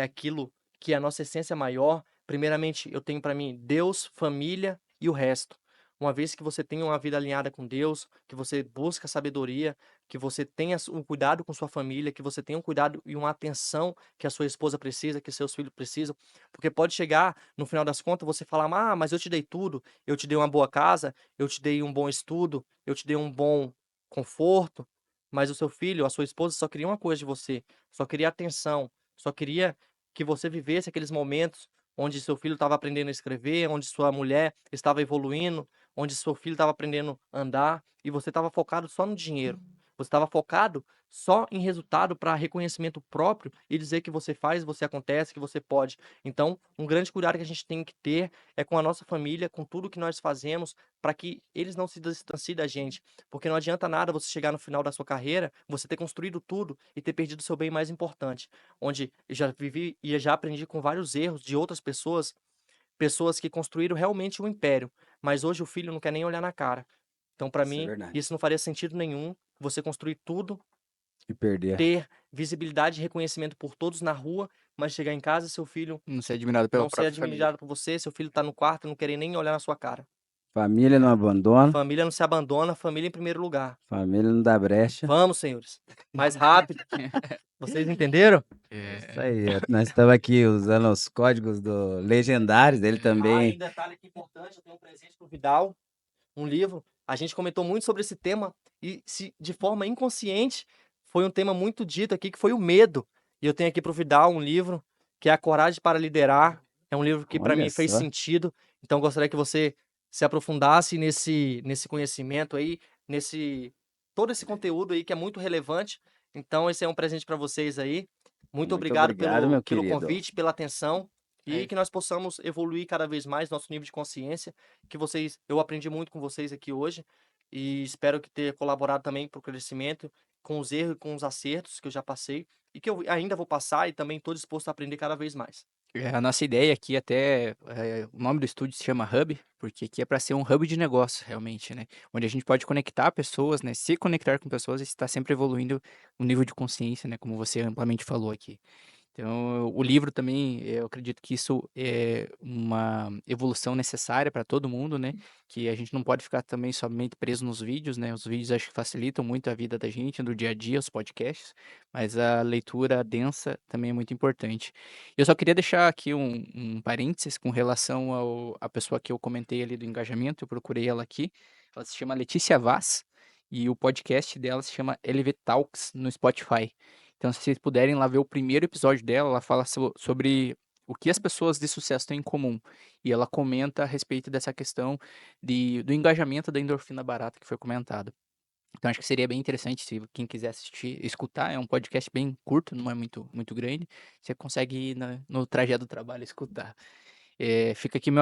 C: aquilo que é a nossa essência maior. Primeiramente, eu tenho para mim Deus, família e o resto. uma vez que você tenha uma vida alinhada com Deus, que você busca sabedoria, que você tenha um cuidado com sua família, que você tenha um cuidado e uma atenção que a sua esposa precisa, que seus filhos precisam, porque pode chegar, no final das contas, você falar, mas eu te dei tudo, eu te dei uma boa casa, eu te dei um bom estudo, eu te dei um bom conforto, mas o seu filho, a sua esposa só queria uma coisa de você, só queria atenção, só queria que você vivesse aqueles momentos onde seu filho estava aprendendo a escrever, onde sua mulher estava evoluindo, onde seu filho estava aprendendo a andar, e você estava focado só no dinheiro. Você estava focado só em resultado para reconhecimento próprio e dizer que você faz, você acontece, que você pode. Então, um grande cuidado que a gente tem que ter é com a nossa família, com tudo que nós fazemos, para que eles não se distanciem da gente. Porque não adianta nada você chegar no final da sua carreira, você ter construído tudo e ter perdido o seu bem mais importante. Onde eu já vivi e já aprendi com vários erros de outras pessoas, pessoas que construíram realmente um império, mas hoje o filho não quer nem olhar na cara. Então, para
B: Isso é
C: mim,
B: verdade.
C: isso não faria sentido nenhum, você construir tudo,
B: E perder.
C: ter visibilidade e reconhecimento por todos na rua, mas chegar em casa e seu filho
A: Não ser admirado pela
C: não ser
A: própria família.
C: admirado por você, seu filho tá no quarto e não querer nem olhar na sua cara.
B: Família não abandona,
C: Família não se abandona, família em primeiro lugar.
B: família não dá brecha.
C: Vamos, senhores. Mais rápido. Vocês entenderam?
B: Isso aí, nós estamos aqui usando os códigos do Legendários, dele
C: E
B: também.
C: um detalhe aqui importante, eu tenho um presente pro Vidal, um livro. A gente comentou muito sobre esse tema e de forma inconsciente foi um tema muito dito aqui que foi o medo. E eu tenho aqui pro Vidal um livro que é A Coragem para Liderar. É um livro que para
B: Olha
C: mim fez
B: só.
C: sentido. Então eu gostaria que você se aprofundasse nesse conhecimento aí, nesse todo esse conteúdo aí que é muito relevante. Então esse é um presente para vocês aí. Muito
B: Muito
C: obrigado
B: obrigado, meu
C: pelo
B: querido.
C: convite, pela atenção e
A: É,
C: que nós possamos evoluir cada vez mais nosso nível de consciência, que eu aprendi muito com vocês aqui hoje e espero que tenha colaborado também para o crescimento, com os erros e com os acertos que eu já passei e que eu ainda vou passar e também estou disposto a aprender cada vez mais.
A: a nossa ideia aqui até, o nome do estúdio se chama Hub, porque aqui é para ser um hub de negócio, realmente, né? Onde a gente pode conectar pessoas, né? Se conectar com pessoas e estar sempre evoluindo o nível de consciência, né? Como você amplamente falou aqui. Então, o livro também, eu acredito que isso é uma evolução necessária para todo mundo, né? Que a gente não pode ficar também somente preso nos vídeos, né? Os vídeos acho que facilitam muito a vida da gente, do dia a dia, os podcasts, mas a leitura densa também é muito importante. Eu só queria deixar aqui um parênteses com relação à pessoa que eu comentei ali do engajamento, eu procurei ela aqui. Ela se chama Letícia Vaz e o podcast dela se chama LV Talks no Spotify. Então, se vocês puderem lá ver o primeiro episódio dela, ela fala sobre o que as pessoas de sucesso têm em comum. E ela comenta a respeito dessa questão do engajamento da endorfina barata que foi comentado. Então, acho que seria bem interessante se quem quiser assistir, escutar. É um podcast bem curto, não é muito grande. Você consegue ir no trajeto do trabalho escutar. Fica aqui meu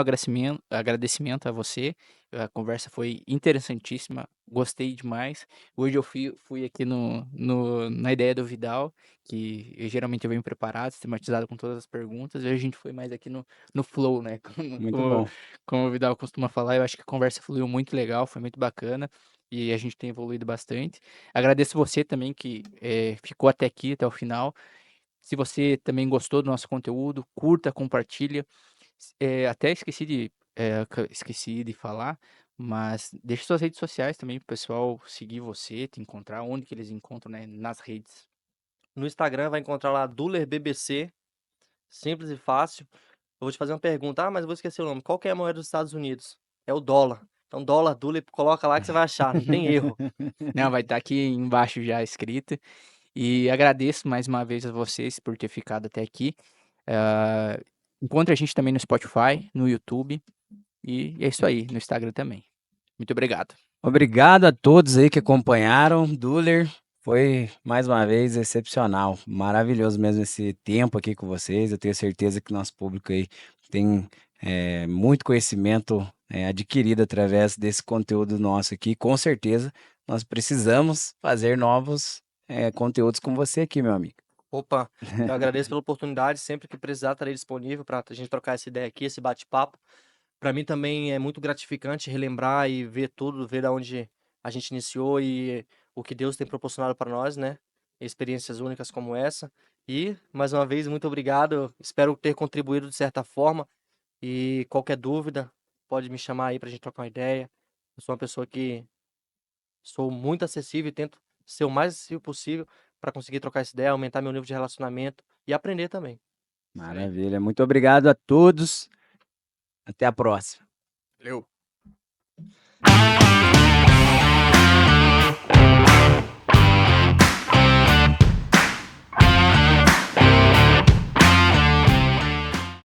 A: agradecimento a você. A conversa foi interessantíssima, gostei demais. Hoje eu fui aqui na ideia do Vidal, que geralmente eu venho preparado, sistematizado com todas as perguntas. Hoje a gente foi mais aqui no flow, né?
B: Muito bom.
A: Como o Vidal costuma falar, eu acho que a conversa fluiu muito legal, foi muito bacana. E a gente tem evoluído bastante. Agradeço você também que ficou até aqui, até o final. Se você também gostou do nosso conteúdo, curta, compartilha. Até esqueci de falar, mas deixe suas redes sociais também pro pessoal seguir você, te encontrar, onde que eles encontram, né, nas redes.
C: No Instagram vai encontrar lá Duller BBC, simples e fácil. Eu vou te fazer uma pergunta, mas eu vou esquecer o nome. Qual que é a moeda dos Estados Unidos? É o dólar. Então, dólar, Duller, coloca lá que você vai achar, não tem erro.
A: Não, vai estar aqui embaixo já escrito. E agradeço mais uma vez a vocês por ter ficado até aqui. Ah, encontre a gente também no Spotify, no YouTube. E é isso aí, no Instagram também. Muito obrigado.
B: Obrigado a todos aí que acompanharam. Duller, foi mais uma vez excepcional. Maravilhoso mesmo esse tempo aqui com vocês. Eu tenho certeza que nosso público aí tem muito conhecimento adquirido através desse conteúdo nosso aqui. Com certeza, nós precisamos fazer novos conteúdos com você aqui, meu amigo.
C: Opa, eu agradeço pela oportunidade. Sempre que precisar, estarei disponível para a gente trocar essa ideia aqui, esse bate-papo. Para mim também é muito gratificante relembrar e ver tudo, ver da onde a gente iniciou e o que Deus tem proporcionado para nós, né? Experiências únicas como essa. E, mais uma vez, muito obrigado. Espero ter contribuído de certa forma. E qualquer dúvida, pode me chamar aí para a gente trocar uma ideia. Eu sou uma pessoa que sou muito acessível e tento ser o mais acessível possível para conseguir trocar essa ideia, aumentar meu nível de relacionamento e aprender também.
B: Maravilha. Muito obrigado a todos. Até a próxima.
A: Valeu.